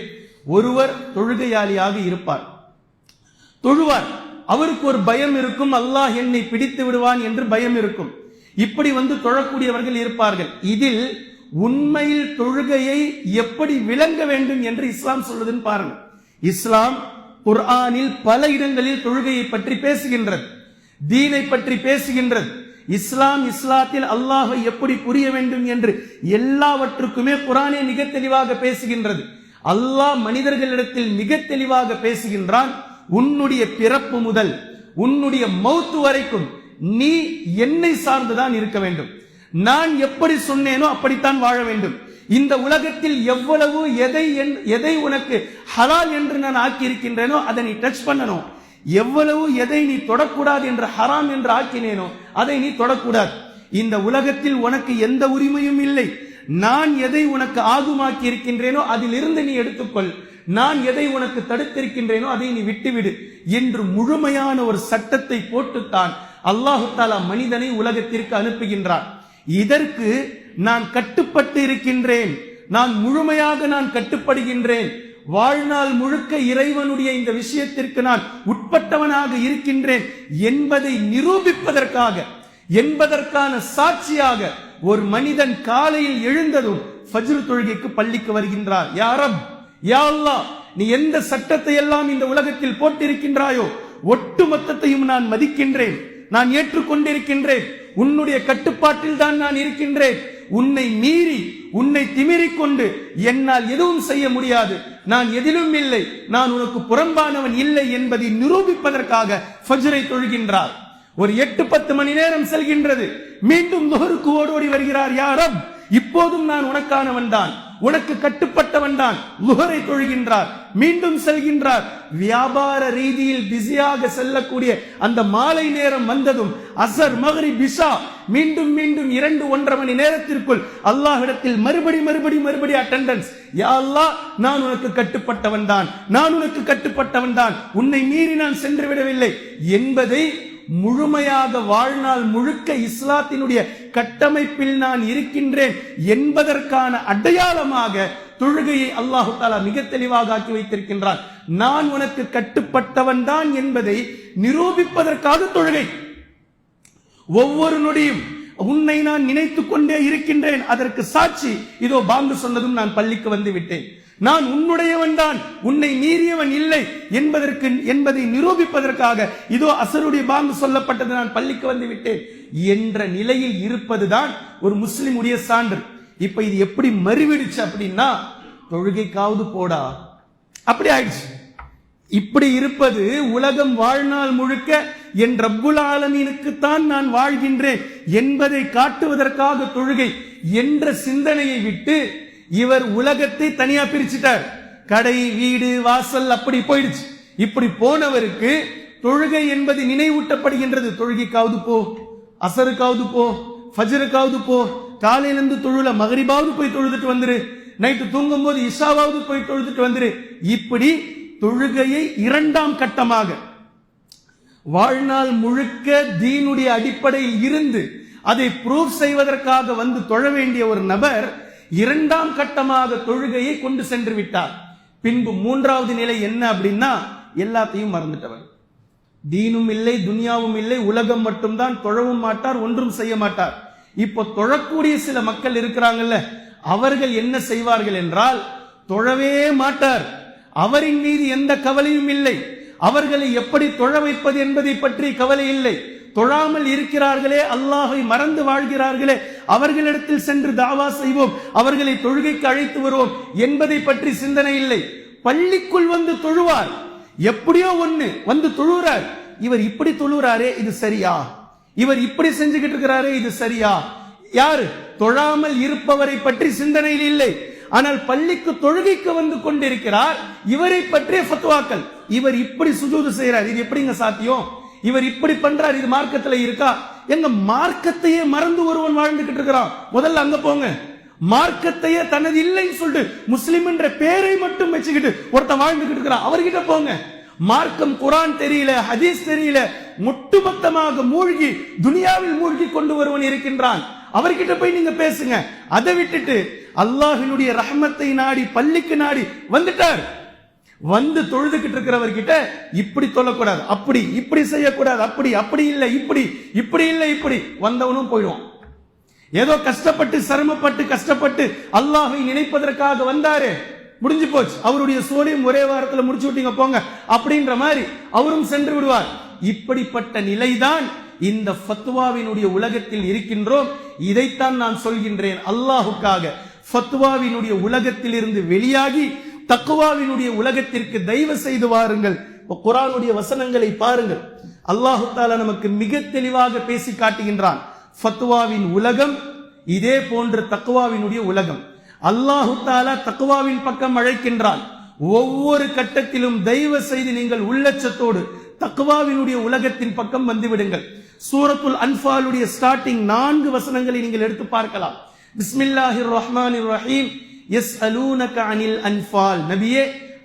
ஒருவர் தொழுகையாளியாக இருப்பார், தொழுவார், அவருக்கு ஒரு பயம் இருக்கும், அல்லாஹ் என்னை பிடித்து விடுவான் என்று பயம் இருக்கும். இப்படி தொழக்கூடியவர்கள் இருப்பார்கள். இதில் உண்மையில் தொழுகையை எப்படி விளங்க வேண்டும் என்று இஸ்லாம் சொல்வதுன்னு பாருங்க. இஸ்லாம் குர்ஆனில் பல இடங்களில் தொழுகையை பற்றி பேசுகின்றது, தீனை பற்றி பேசுகின்றது. இஸ்லாத்தில் அல்லாஹை எப்படி புரிய வேண்டும் என்று எல்லாவற்றுக்குமே குர்ஆனே மிக தெளிவாக பேசுகின்றது. அல்லாஹ் மனிதர்களிடத்தில் மிக தெளிவாக பேசுகின்றான். உன்னுடைய பிறப்பு முதல் உன்னுடைய மௌத்து வரைக்கும் நீ என்னை சார்ந்துதான் இருக்க வேண்டும். நான் எப்படி சொன்னேனோ அப்படித்தான் வாழ வேண்டும். இந்த உலகத்தில் எவ்வளவு எதை உனக்கு ஹலால் என்று நான் ஆக்கி இருக்கின்றேனோ அதை நீ டச் பண்ணணும். எவ்வளவு எதை நீ தொடக்கூடாது என்று ஹராம் என்று ஆக்கினேனோ அதை நீ தொடக்கூடாது. இந்த உலகத்தில் உனக்கு எந்த உரிமையும் இல்லை. நான் எதை உனக்கு ஆகுமாக்கி இருக்கின்றேனோ அதிலிருந்து நீ எடுத்துக்கொள். நான் எதை உனக்கு தடுத்திருக்கின்றேனோ அதை நீ விட்டுவிடு என்று முழுமையான ஒரு சட்டத்தை போட்டுத்தான் அல்லாஹு தஆலா மனிதனை உலகத்திற்கு அனுப்புகின்றான். இதற்கு நான் கட்டுப்பட்டு இருக்கின்றேன், நான் முழுமையாக நான் கட்டுப்படுகின்றேன், வாழ்நாள் முழுக்க இறைவனுடைய இந்த விஷயத்திற்கு நான் உட்பட்டவனாக இருக்கின்றேன் என்பதை நிரூபிப்பதற்காக, என்பதற்கான சாட்சியாக ஒரு மனிதன் காலையில் எழுந்ததும் ஃபஜ்ர் தொழுகைக்கு பள்ளிக்கு வருகின்றார். யா ரப், யா அல்லாஹ், நீ எந்த சட்டத்தை எல்லாம் இந்த உலகத்தில் போட்டிருக்கின்றாயோ ஒட்டுமொத்தத்தையும் நான் மதிக்கின்றேன், நான் ஏற்றுக்கொண்டிருக்கின்றேன், உன்னுடைய கட்டுப்பாட்டில் தான் நான் இருக்கின்றேன், உன்னை மீறி உன்னை திமிரிக் கொண்டு என்னால் எதுவும் செய்ய முடியாது, நான் எதிலும் இல்லை, நான் உனக்கு புறம்பானவன் இல்லை என்பதை நிரூபிப்பதற்காக ஃபஜ்ரை தொழுகின்றார். ஒரு 8-10 மணி நேரம் செல்கின்றது, மீண்டும் லுஹருக்கு ஓடோடி வருகிறார். யா ரப், இப்போதும் நான் உனக்கானவன் தான், உனக்கு கட்டுப்பட்டவன் தான். லுஹரை தொழுகின்றார், மீண்டும் செல்கின்றார். வியாபார ரீதியில் பிஸியாக செல்லக்கூடிய அந்த மாலை நேரம் வந்ததும் அசர், மக்ரிப், இஷா, மீண்டும் 2-1.5 மணி நேரத்திற்குள் அல்லாஹ்விடத்தில் மறுபடி அட்டெண்டன்ஸ். யா அல்லாஹ், நான் உனக்கு கட்டுப்பட்டவன் தான், நான் உனக்கு கட்டுப்பட்டவன் தான், உன்னை மீறி நான் சென்று விடவில்லை என்பதை முழுமையாக வாழ்நாள் முழுக்க இஸ்லாத்தினுடைய கட்டமைப்பில் நான் இருக்கின்றேன் என்பதற்கான அடையாளமாக தொழுகையை அல்லாஹு தஆலா மிக தெளிவாக ஆக்கி வைத்திருக்கின்றான். நான் உனக்கு கட்டுப்பட்டவன் தான் என்பதை நிரூபிப்பதற்காக தொழுகை. ஒவ்வொரு நொடியும் உன்னை நான் நினைத்துக் கொண்டே இருக்கின்றேன், அதற்கு சாட்சி இதோ பாங்கு சொன்னதும் நான் பள்ளிக்கு வந்து விட்டேன், நான் உன்னுடையவன் தான், உன்னை மீறியவன் இல்லை என்பதை நிரூபிப்பதற்காக இதோ அசருடைய பாங்கு சொல்லப்பட்டது, நான் பள்ளிக்கு வந்து விட்டேன் என்ற நிலையில் இருப்பதுதான் ஒரு முஸ்லிமுடைய சான்று. இப்ப இது எப்படி மறுவிடுச்சு அப்படின்னா, தொழுகைக்காவது போடா அப்படி ஆயிடுச்சு. இப்படி இருப்பது உலகம் வாழ்நாள் முழுக்க என் ரப்புல் ஆலமீனுக்குத்தான் நான் வாழ்கின்றேன் என்பதை காட்டுவதற்காக தொழுகை என்ற சிந்தனையை விட்டு இவர் உலகத்தை தனியா பிரிச்சுட்டார். கடை, வீடு, வாசல் அப்படி போயிடுச்சு. இப்படி போனவருக்கு தொழுகை என்பது நினைவூட்டப்படுகின்றது. தொழுகைக்காவது போ, அசருக்காவது போ, ஃபஜ்ருக்காவது போ, காலையிலிருந்து தொழுல மகரிபாவது போய் தொழுதுட்டு வந்துரு, நைட்டு தூங்கும் போது இஷாவாவது போய் தொழுதுட்டு வந்துரு. இப்படி தொழுகையை 2ஆம் கட்டமாக வாழ்நாள் முழுக்க தீனுடைய அடிப்படையில் இருந்து அதை ப்ரூவ் செய்வதற்காக வந்து தொழ வேண்டிய ஒரு நபர் 2ஆம் கட்டமாக தொழுகையை கொண்டு சென்று விட்டார். பின்பு 3வது நிலை என்ன அப்படின்னா, எல்லாத்தையும் மறந்துட்டவர். தீனும் இல்லை, துனியாவும் இல்லை, உலகம் மட்டும்தான், தொழவும் மாட்டார், ஒன்றும் செய்ய மாட்டார். இப்போ தொழக்கூடிய சில மக்கள் இருக்கிறாங்கல்ல, அவர்கள் என்ன செய்வார்கள் என்றால், தொழவே மாட்டார், அவரின் மீது எந்த கவலையும் இல்லை, அவர்களை எப்படி தொழ வைப்பது என்பதை பற்றி கவலை இல்லை, தொழாமல் இருக்கிறார்களே, அல்லாஹை மறந்து வாழ்கிறார்களே, அவர்களிடத்தில் சென்று தாவா செய்வோம், அவர்களை தொழுகைக்கு அழைத்து வருவோம் என்பதை பற்றி சிந்தனை இல்லை. பள்ளிக்குள் வந்து தொழுவார், எப்படியோ ஒண்ணு வந்து தொழுகிறார். இவர் இப்படி தொழுகிறாரே, இது சரியா? இவர் இப்படி செஞ்சுக்கிட்டு இருக்கிறாரே, இது சரியா? யாரு? தொழாமல் இருப்பவரை பற்றி சிந்தனையில் இல்லை. ஆனால் பள்ளிக்கு தொழுகைக்கு வந்து கொண்டிருக்கிறார், இவரை பற்றிய ஃபத்வாக்கள். இவர் இப்படி சுஜூது செய்கிறார், இது எப்படிங்க சாத்தியம்? இவர் இப்படி பண்றார், இது மார்க்கத்துல இருக்கா? எங்க மார்க்கத்தையே மறந்து ஒருவன் வாழ்ந்துகிட்டு இருக்கிறான். முதல்ல அங்க போங்க. மார்க்கத்தையே தனது இல்லைன்னு சொல்லிட்டு முஸ்லிம் என்ற பேரை மட்டும் வச்சுக்கிட்டு ஒருத்தன் வாழ்ந்துகிட்டு இருக்கிறான், அவர்கிட்ட போங்க. மார்க்கம், குரான் தெரியல, ஹதீஸ் தெரியல, ஒட்டுமொத்தமாக மூழ்கி துனியாவில் மூழ்கி கொண்டு வருவன் இருக்கின்றான், அவர்கிட்ட போய் நீங்க பேசுங்க. அதை விட்டுட்டு அல்லாஹ்வினுடைய ரஹ்மத்தை நாடி பள்ளிக்கு நாடி வந்துட்டார், வந்து தொழுதுகிட்டு இருக்கிறவர்கிட்ட இப்படி சொல்லக்கூடாது, அப்படி இப்படி செய்யக்கூடாது, அப்படி அப்படி இல்லை, இப்படி இப்படி இல்லை, இப்படி வந்தவனும் போயிடுவான். ஏதோ கஷ்டப்பட்டு சிரமப்பட்டு கஷ்டப்பட்டு அல்லாஹை நினைப்பதற்காக வந்தாரு, முடிஞ்சு போச்சு, அவருடைய சோழியும் ஒரே வாரத்தில் முடிச்சு விட்டீங்க போங்க அப்படின்ற மாதிரி அவரும் சென்று விடுவார். இப்படிப்பட்ட நிலைதான் இந்த ஃபத்வாவினுடைய உலகத்தில் இருக்கின்றோம். இதைத்தான் நான் சொல்கின்றேன், அல்லாஹுக்காக ஃபத்வாவினுடைய உலகத்தில் இருந்து வெளியாகி தக்வாவினுடைய உலகத்திற்கு தயவு செய்து வாருங்கள். குர்ஆனுடைய வசனங்களை பாருங்கள், அல்லாஹு தஆலா நமக்கு மிக தெளிவாக பேசி காட்டுகின்றான். ஃபத்வாவின் உலகம் இதே போன்ற தக்வாவினுடைய உலகம். அல்லாஹு தஆலா தக்வாவின் பக்கம் அழைக்கின்றான். ஒவ்வொரு கட்டத்திலும் தயவு செய்து நீங்கள் உள்ளச்சத்தோடு தக்வாவினுடைய உலகத்தின் பக்கம் வந்துவிடுங்கள். சூரத்துல் அன்ஃபாலுடைய ஸ்டார்டிங் 4 வசனங்களை நீங்கள் எடுத்து பார்க்கலாம். பிஸ்மில்லாஹிர் ரஹ்மானிர் ரஹீம். யஸ்அலூனக அனில் அன்ஃபால். நபியே,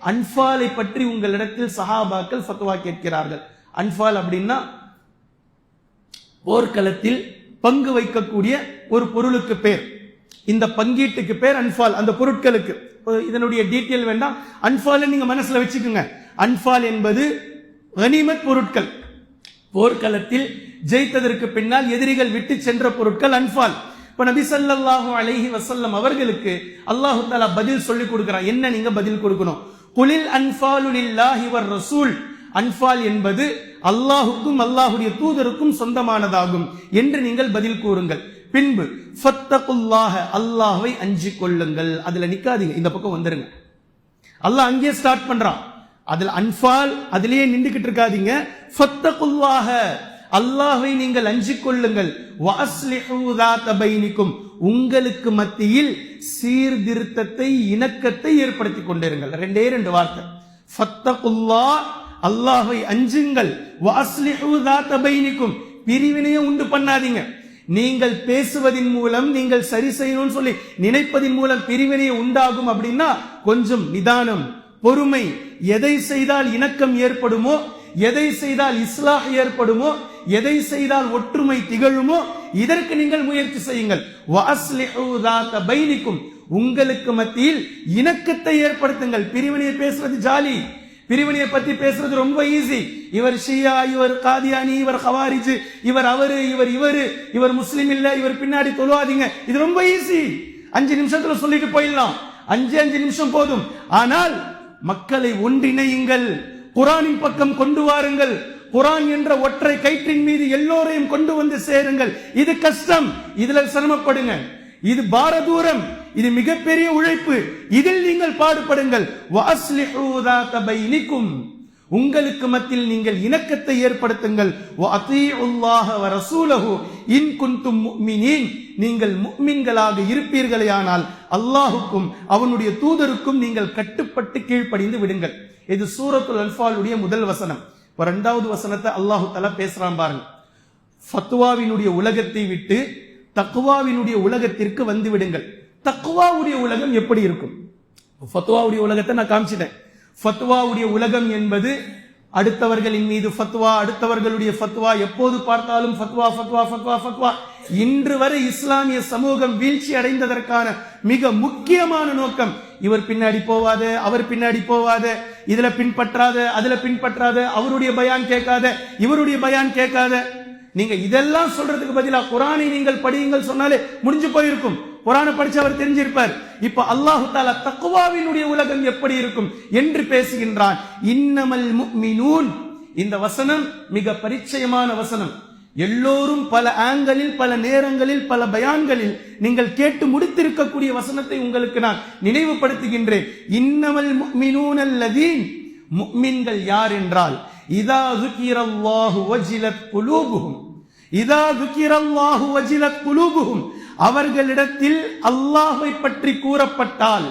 அன்பாலை பற்றி உங்களிடத்தில் சஹாபாக்கள் ஃபத்வா கேட்கிறார்கள். அன்பால் அப்படின்னா போர்க்களத்தில் பங்கு வைக்கக்கூடிய ஒரு பொருளுக்கு பேர். இந்த பங்கீட்டுக்கு பேர் அன்பால். அந்த பொருட்களுக்கு இதனுடைய டீட்டெயில் வேண்டாம், அன்பால் நீங்க மனசுல வச்சுக்கோங்க. அன்பால் என்பது கனிமத் பொருட்கள், போர்க்களத்தில் ஜெயித்ததற்கு பின்னால் எதிரிகள் விட்டு சென்ற பொருட்கள் அன்பால். இப்ப நபி ஸல்லல்லாஹு அலைஹி வஸல்லம் அவர்களுக்கு அல்லாஹ் தஆலா பதில் சொல்லி கொடுக்கிறான். என்ன நீங்க பதில் கொடுக்கணும்? குலில் அன்பாலு லில்லாஹி வர் ரசூல். அன்பால் என்பது அல்லாஹுக்கும் அல்லாஹுடைய தூதருக்கும் சொந்தமானதாகும் என்று நீங்கள் பதில் கூறுங்கள். பின்பு ஃபத்தகுல்லாஹ, அல்லாஹ்வை அஞ்சிக் கொள்ளுங்கள். அதுல நிக்காதீங்க, இந்த பக்கம் வந்துருங்க. அல்லாஹ் அங்கேயே ஸ்டார்ட் பண்றான். அதுல அன்பால் அதிலேயே நின்றுகிட்டு இருக்காதீங்க. ஃபத்தகுல்லாஹ, அல்லாஹ்வை நீங்கள் அஞ்சிக் கொள்ளுங்கள். வஅஸ்லிஹு ذات பைனிக்கும், உங்களுக்கு மத்தியில் சீர்திருத்தத்தை இணக்கத்தை ஏற்படுத்திக் கொண்டிருங்கள். ரெண்டே ரெண்டு வார்த்தை. ஃபத்தகுல்லாஹ், அல்லாஹ்வை அஞ்சுங்கள். வஅஸ்லிஹு ذات பைனிக்கும், பிரிவினையை உண்டு பண்ணாதீங்க. நீங்கள் பேசுவதின் மூலம் நீங்கள் சரி செய்யணும்னு சொல்லி நினைப்பதின் மூலம் பிரிவினை உண்டாகும் அப்படின்னா கொஞ்சம் நிதானம், பொறுமை. எதை செய்தால் இணக்கம் ஏற்படுமோ, எதை செய்தால் இஸ்லாஹ் ஏற்படுமோ, எதை செய்தால் ஒற்றுமை திகழுமோ இதற்கு நீங்கள் முயற்சி செய்யுங்கள். வஅஸ்லிஹு ذات பைனிக்கும், உங்களுக்கு மத்தியில் இணக்கத்தை ஏற்படுத்துங்கள். பிரிவினையை பேசுறது ஜாலி, பிரிவினையை பத்தி பேசுறது ரொம்ப ஈஸி. இவர் ஷியா, இவர் காதியானி, இவர் ஹவாரிஜ், இவர் அவரு, இவர் முஸ்லிம் இல்ல, இவர் பின்னாடி தொழுவாதீங்க, இது ரொம்ப ஈஸி. 5 நிமிஷத்துல சொல்லிட்டு போயிடலாம். 5 நிமிஷம் போதும். ஆனால் மக்களை ஒன்றிணையுங்கள், குர்ஆனின் பக்கம் கொண்டு வாருங்கள். குர்ஆன் என்ற ஒற்றை கயிற்றின் மீது எல்லோரையும் கொண்டு வந்து சேருங்கள். இது கஷ்டம், இதுல சிரமப்படுங்க. இது பாரதூரம், இது மிகப்பெரிய உழைப்பு. இதில் நீங்கள் பாடுபடுங்கள். வஅஸ்லிஹு ذات பைனிக்கும், உங்களுக்கு மத்தியில் நீங்கள் இணக்கத்தை ஏற்படுத்துங்கள். வஅதீஉல்லாஹ வரசூலஹு இன் குன்தும் முஃமினீன், நீங்கள் முஃமின்களாக இருப்பீர்களேயானால் அல்லாஹ்வுக்கும் அவனுடைய தூதருக்கும் நீங்கள் கட்டுப்பட்டு கீழ்ப்படிந்து விடுங்கள். இது சூரத்துல் அன்ஃபாலுடைய முதல் வசனம். இரண்டாவது வசனத்தை அல்லாஹ் தஆலா பேசுறான் பாருங்க. ஃபத்வாவினுடைய உலகத்தை விட்டு தக்வாவினுடைய உலகத்திற்கு வந்து விடுங்கள். தக்வாவுடைய உலகம் எப்படி இருக்கும்? ஃபத்வாவுடைய உலகத்தை நான் காமிச்சிட்டேன். ஃபத்வாவுடைய உலகம் என்பது அடுத்தவர்களின் மீது ஃபத்வா, அடுத்தவர்களுடைய ஃபத்வா, எப்போது பார்த்தாலும் ஃபத்வா ஃபத்வா ஃபத்வா ஃபத்வா. இன்று வரை இஸ்லாமிய சமூகம் வீழ்ச்சி அடைந்ததற்கான மிக முக்கியமான நோக்கம், இவர் பின்னாடி போவாத, அவர் பின்னாடி போவாத, இதுல பின்பற்றாத, அதுல பின்பற்றாத, அவருடைய பயான் கேட்காத, இவருடைய பயான் கேட்காத. நீங்க இதெல்லாம் சொல்றதுக்கு பதிலா குர்ஆனை நீங்கள் படியுங்கள் சொன்னாலே முடிஞ்சு போயிருக்கும். குர்ஆனை படிச்சவர் தெரிஞ்சிருப்பார். இப்ப அல்லாஹ் தஆலா தக்வாவினுடைய உலகம் எப்படி இருக்கும் என்று பேசுகின்றான். இன்னமல் முஃமினூன், இந்த வசனம் மிக பரிச்சயமான வசனம். எல்லோரும் பல ஆங்கிளில், பல நேரங்களில், பல பயான்களில் நீங்கள் கேட்டு முடித்திருக்கக்கூடிய வசனத்தை உங்களுக்கு நான் நினைவுபடுத்துகின்றேன். இன்னமல் முஃமினூன் அல்லதீன், முஃமின்கள் யார் என்றால் இதா ذுகிரல்லாஹு வஜிலத் குலூபுஹும், இதா ذுகிரல்லாஹு வஜிலத் குலூபுஹும், அவர்களிடத்தில் அல்லாஹ்வை பற்றி கூறப்பட்டால்,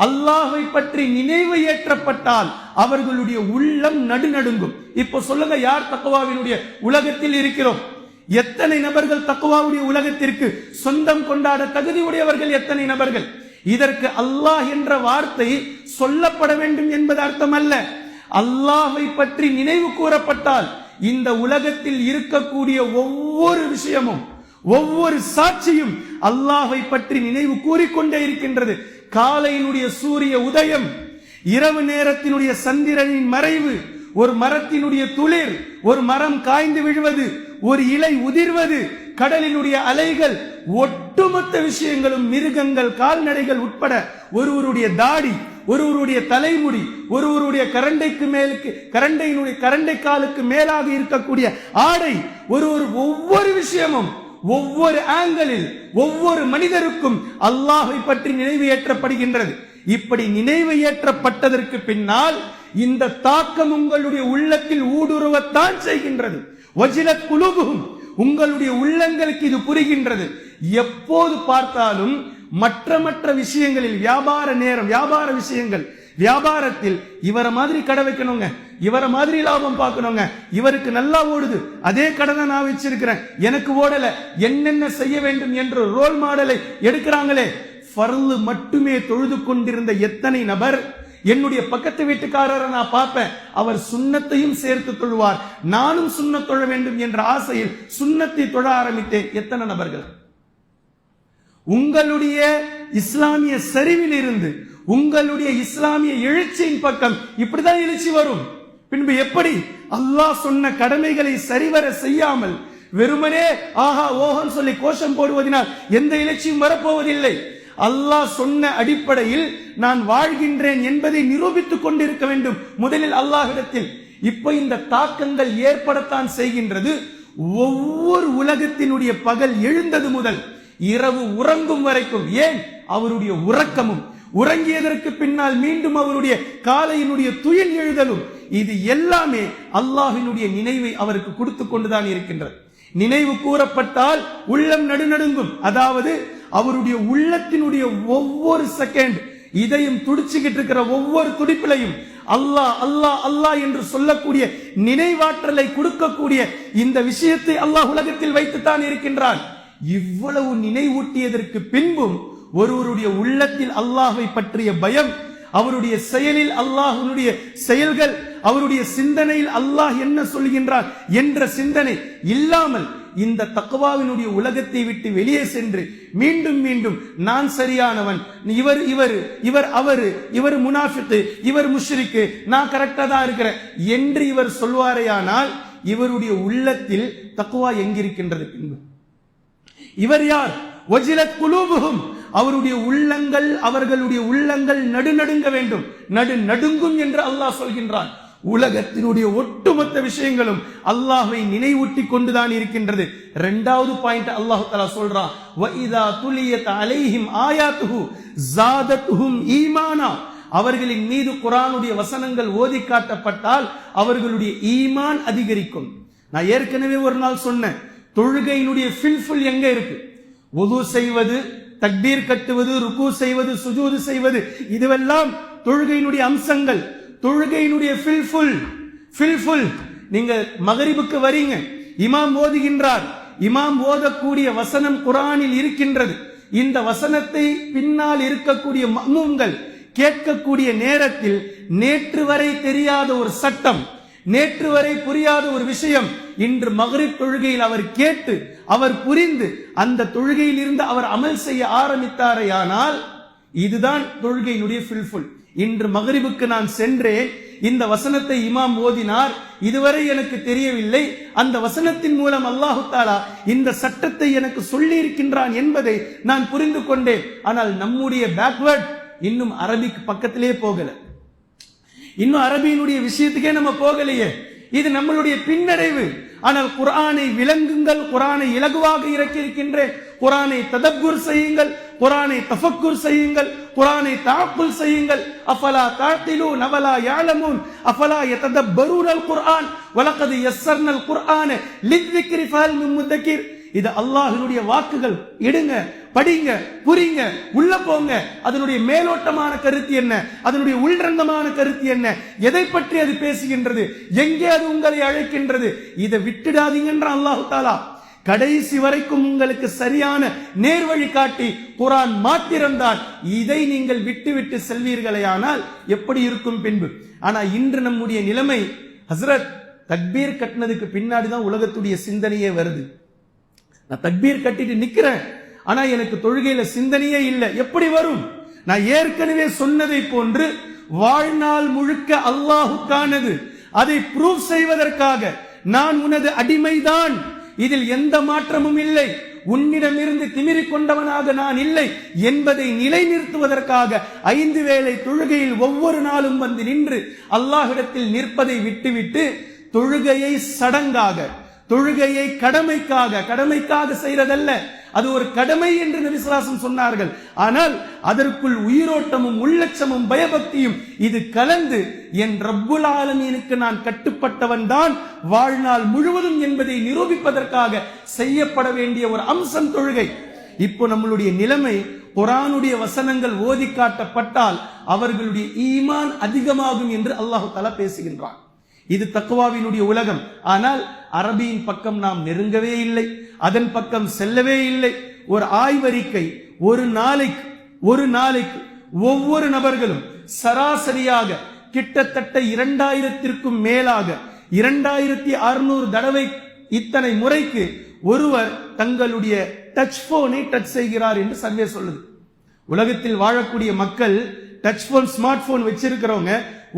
அல்லாஹ்வை பற்றி நினைவு ஏற்றப்பட்டால் அவர்களுடைய உள்ளம் நடுநடுங்கும். இப்போ சொல்லுங்க, யார் தக்வாவினுடைய உலகத்தில் இருக்கிறோம்? எத்தனை நபர்கள் தக்வாவுடைய உலகத்திற்கு சொந்தம் கொண்டாட தகுதி உடையவர்கள்? எத்தனை நபர்கள்? இதற்கு அல்லாஹ் என்ற வார்த்தை சொல்லப்பட வேண்டும் என்பது அர்த்தம் அல்ல. அல்லாஹ்வை பற்றி நினைவு கூறப்பட்டால் இந்த உலகத்தில் இருக்கக்கூடிய ஒவ்வொரு விஷயமும், ஒவ்வொரு சாட்சியும் அல்லாஹ்வை பற்றி நினைவு கூறிக்கொண்டே இருக்கின்றது. காலையினுடைய சூரிய உதயம், இரவு நேரத்தினுடைய சந்திரனின் மறைவு, ஒரு மரத்தினுடைய துளிர், ஒரு மரம் காய்ந்து விழுவது, ஒரு இலை உதிர்வது, கடலினுடைய அலைகள், ஒட்டுமொத்த விஷயங்களும், மிருகங்கள், கால்நடைகள் உட்பட, ஒருவருடைய தாடி, ஒருவருடைய தலைமுடி, ஒருவருடைய கரண்டை காலுக்கு மேலாக இருக்கக்கூடிய ஆடை, ஒவ்வொரு விஷயமும், ஒவ்வொரு ஆங்கிளில், ஒவ்வொரு மனிதருக்கும் அல்லாஹ்வை பற்றி நினைவு ஏற்றப்படுகின்றது. இப்படி நினைவு ஏற்றப்பட்டதற்கு பின்னால் இந்த தாக்கம் உங்களுடைய உள்ளத்தில் ஊடுருவத்தான் செய்கின்றது. வஜிலத் குலூபுஹும், உங்களுடைய உள்ளங்களுக்கு இது புரிகின்றது. எப்போது பார்த்தாலும் மற்ற விஷயங்களில், வியாபார நேரம், வியாபார விஷயங்கள், வியாபாரத்தில் இவரை மாதிரி கடை வைக்கணுங்க, இவரை மாதிரி லாபம் பார்க்கணுங்க, இவருக்கு நல்லா ஓடுது, அதே கடை தான் நான் வச்சிருக்கிறேன், எனக்கு ஓடல, என்னென்ன செய்ய வேண்டும் என்ற ரோல் மாடலை எடுக்கிறாங்களே. ஃபர்லு மட்டுமே தொழுது கொண்டிருந்த எத்தனை நபர் என்னுடைய பக்கத்து வீட்டுக்காரரை நான் பார்ப்பேன், அவர் சுன்னத்தையும் சேர்த்து தொழுவார், நானும் சுன்னத் தொழ வேண்டும் என்ற ஆசையில் சுன்னத்தை தொழ ஆரம்பித்தேன். எத்தனை நபர்கள்? உங்களுடைய இஸ்லாமிய சரிவில் இருந்து உங்களுடைய இஸ்லாமிய எழுச்சியின் பக்கம் இப்படிதான் எழுச்சி வரும். பின்பு எப்படி அல்லாஹ் சொன்ன கடமைகளை சரிவர செய்யாமல் வெறுமனே ஆஹா ஓஹன் சொல்லி கோஷம் போடுவதனால் எந்த எழுச்சியும் வரப்போவதில்லை. அல்லாஹ் சொன்ன அடிப்படையில் நான் வாழ்கின்றேன் என்பதை நிரூபித்துக் கொண்டிருக்க வேண்டும் முதலில் அல்லாஹ்விடத்தில். இப்ப இந்த தாக்கங்கள் ஏற்படத்தான் செய்கின்றது. ஒவ்வொரு உலகத்தினுடைய பகல் எழுந்தது முதல் இரவு உறங்கும் வரைக்கும். ஏன்? அவருடைய உறக்கமும் உறங்கியதற்கு பின்னால் மீண்டும் அவருடைய காலையினுடைய துயில் எழுதலும், இது எல்லாமே அல்லாஹ்வினுடைய நினைவை அவருக்கு கொடுத்து கொண்டுதான் இருக்கின்றது. நினைவு கூறப்பட்டால் உள்ளம் நடுநடுங்கும். அதாவது அவருடைய உள்ளத்தினுடைய ஒவ்வொரு செகண்ட் இதயம் துடிச்சுக்கிட்டு இருக்கிற ஒவ்வொரு துடிப்பிலையும் அல்லாஹ் அல்லாஹ் அல்லாஹ் என்று சொல்லக்கூடிய நினைவாற்றலை கொடுக்கக்கூடிய இந்த விஷயத்தை அல்லாஹ் உலகத்தில் வைத்துத்தான் இருக்கின்றான். இவ்வளவு நினைவூட்டியதற்கு பின்பும் ஒருவருடைய உள்ளத்தில் அல்லாஹ்வை பற்றிய பயம், அவருடைய செயலில் அல்லாஹ்வுடைய செயல்கள், அவருடைய சிந்தனையில் அல்லாஹ் என்ன சொல்கின்றார் என்ற சிந்தனை இல்லாமல் இந்த தக்வாவினுடைய உலகத்தை விட்டு வெளியே சென்று மீண்டும் மீண்டும் நான் சரியானவன், இவர் இவர் இவர் அவரு, இவர் முனாஃபிக், இவர் முஷ்ரிக்கு, நான் கரெக்டா தான் இருக்கிறேன் என்று இவர் சொல்வாரேயானால் இவருடைய உள்ளத்தில் தக்வா எங்கிருக்கின்றது? பின்பு இவர் யார்? வஜிலத் குலூபுஹும், அவருடைய உள்ளங்கள், அவர்களுடைய உள்ளங்கள் நடுநடுங்க வேண்டும், நடுநடுங்கும் என்று அல்லாஹ் சொல்கின்றான். உலகத்தினுடைய ஒட்டுமொத்த விஷயங்களும் அல்லாஹ்வை நினைவூட்டி கொண்டுதான் இருக்கின்றது. இரண்டாவது பாயிண்ட் அல்லாஹ் தஆலா சொல்றான், வஇதா துலியத் அலைஹிம் ஆயாத்துஹு ஸாதத்துஹும் ஈமானா, அவர்களின் மீது குர்ஆனுடைய வசனங்கள் ஓதி காட்டப்பட்டால் அவர்களுடைய ஈமான் அதிகரிக்கும். நான் ஏற்கனவே ஒரு நாள் சொன்னேன், தொழுகையினுடைய ஃபில்ஃபுல் எங்க இருக்கு? வுது செய்வது, தக்பீர் கட்டுவது, ருக்கு செய்வது, சுஜூது செய்வது, இதுவெல்லாம் தொழுகையினுடைய அம்சங்கள். தொழுகையினுடைய ஃபில்ஃபுல். நீங்க மகரிபுக்கு வரீங்க, இமாம் ஓதுகின்றார், இமாம் ஓதக்கூடிய வசனம் குர்ஆனில் இருக்கின்றது. இந்த வசனத்தை பின்னால் இருக்கக்கூடிய மஅ்மூம்கள் கேட்கக்கூடிய நேரத்தில் நேற்று வரை தெரியாத ஒரு சட்டம், நேற்று வரை புரியாத ஒரு விஷயம் இன்று மக்ரிப் தொழுகையில் அவர் கேட்டு அவர் புரிந்து அந்த தொழுகையில் இருந்து அவர் அமல் செய்ய ஆரம்பித்தாரையானால் இதுதான் தொழுகையினுடைய ஃபில்ஃபுல். இன்று மக்ரிபுக்கு நான் சென்றேன், இந்த வசனத்தை இமாம் ஓதினார், இதுவரை எனக்கு தெரியவில்லை, அந்த வசனத்தின் மூலம் அல்லாஹு தஆலா இந்த சட்டத்தை எனக்கு சொல்லி இருக்கின்றான் என்பதை நான் புரிந்து கொண்டேன். ஆனால் நம்முடைய பேக்வர்ட் இன்னும் அரபிக் பக்கத்திலே போகல, இன்னும் அரபியினுடைய விஷயத்துக்கே நம்ம போகலையே. இது நம்மளுடைய பின்னடைவு. ஆனால் குர்ஆனை விளங்குங்கள், குர்ஆனை இலகுவாக இறக்கி இருக்கின்றேன், குர்ஆனை ததப்புர் செய்யுங்கள், குர்ஆனை தஃபக்குர் செய்யுங்கள், குர்ஆனை தஅக்குல் செய்யுங்கள். அஃபலா தஅகிலூன் அவலா யஅலமூன் அஃபலா யததப்பரூனல் குர்ஆன் வலகத் யஸ்ஸர்னல் குர்ஆன லிذிக்ரி ஃபஹல் மின் முதக்கிர். இது அல்லாஹ்வுடைய வாக்குகள். எடுங்க, படிங்க, புரிங்க, உள்ள போங்க. அதனுடைய மேலோட்டமான கருத்து என்ன, அதனுடைய உள்ரங்கமான கருத்து என்ன, எதை பற்றி அது பேசுகின்றது, எங்கே அது உங்களை அழைக்கின்றது, இதை விட்டுடாதீங்கன்ற அல்லாஹ் தஆலா கடைசி வரைக்கும் உங்களுக்கு சரியான நேர்வழி காட்டி குர்ஆன் மாத்திரம்தான். இதை நீங்கள் விட்டு செல்வீர்களேயானால் எப்படி இருக்கும் பின்பு? ஆனா இன்று நம்முடைய நிலைமை, ஹஸ்ரத் தக்பீர் கட்டினதுக்கு பின்னாடி தான் உலகத்துடைய சிந்தனையே வருது. நான் தக்பீர் கட்டிட்டு நிக்கிறேன், ஆனா எனக்கு தொழுகையில சிந்தனையே இல்லை. எப்படி வரும்? நான் ஏற்கனவே சொன்னதை போன்று வாழ்நாள் முழுக்க அல்லாஹுக்கானது, அதை ப்ரூவ் செய்வதற்காக நான் உனது அடிமைதான், இதில் எந்த மாற்றமும் இல்லை, உன்னிடமிருந்து திமிரி கொண்டவனாக நான் இல்லை என்பதை நிலைநிறுத்துவதற்காக 5 வேளை தொழுகையில் ஒவ்வொரு நாளும் வந்து நின்று அல்லாஹ்விடத்தில் நிற்பதை விட்டுவிட்டு தொழுகையை சடங்காக, தொழுகையை கடமைக்காக செய்யறதல்ல. அது ஒரு கடமை என்று நபி ஸல்லல்லாஹு அலைஹி வஸல்லம் சொன்னார்கள். ஆனால் அதற்குள் உயிரோட்டமும் உள்ளட்சமும் பயபக்தியும் இது கலந்து என் ரப்புல் ஆலமீனுக்கு நான் கட்டுப்பட்டவன் தான் வாழ்நாள் முழுவதும் என்பதை நிரூபிப்பதற்காக செய்யப்பட வேண்டிய ஒரு அம்சம் தொழுகை. இப்போ நம்மளுடைய நிலைமை, குர்ஆனுடைய வசனங்கள் ஓதி காட்டப்பட்டால் அவர்களுடைய ஈமான் அதிகமாகும் என்று அல்லாஹ் தஆலா பேசுகின்றான். இது தக்வாவினுடைய உலகம். ஆனால் அரபியின் பக்கம் நாம் நெருங்கவே இல்லை, அதன் பக்கம் செல்லவே இல்லை. ஒரு ஆய்வறிக்கை, ஒரு நாளைக்கு ஒவ்வொரு நபர்களும் சராசரியாக கிட்டத்தட்ட 2000ற்கும் மேலாக 2600 தடவை இத்தனை முறைக்கு ஒருவர் தங்களுடைய டச் போனை டச் செய்கிறார் என்று சர்வே சொல்லுது. உலகத்தில் வாழக்கூடிய மக்கள் டச் போன், ஸ்மார்ட் போன் வச்சிருக்கிறவங்க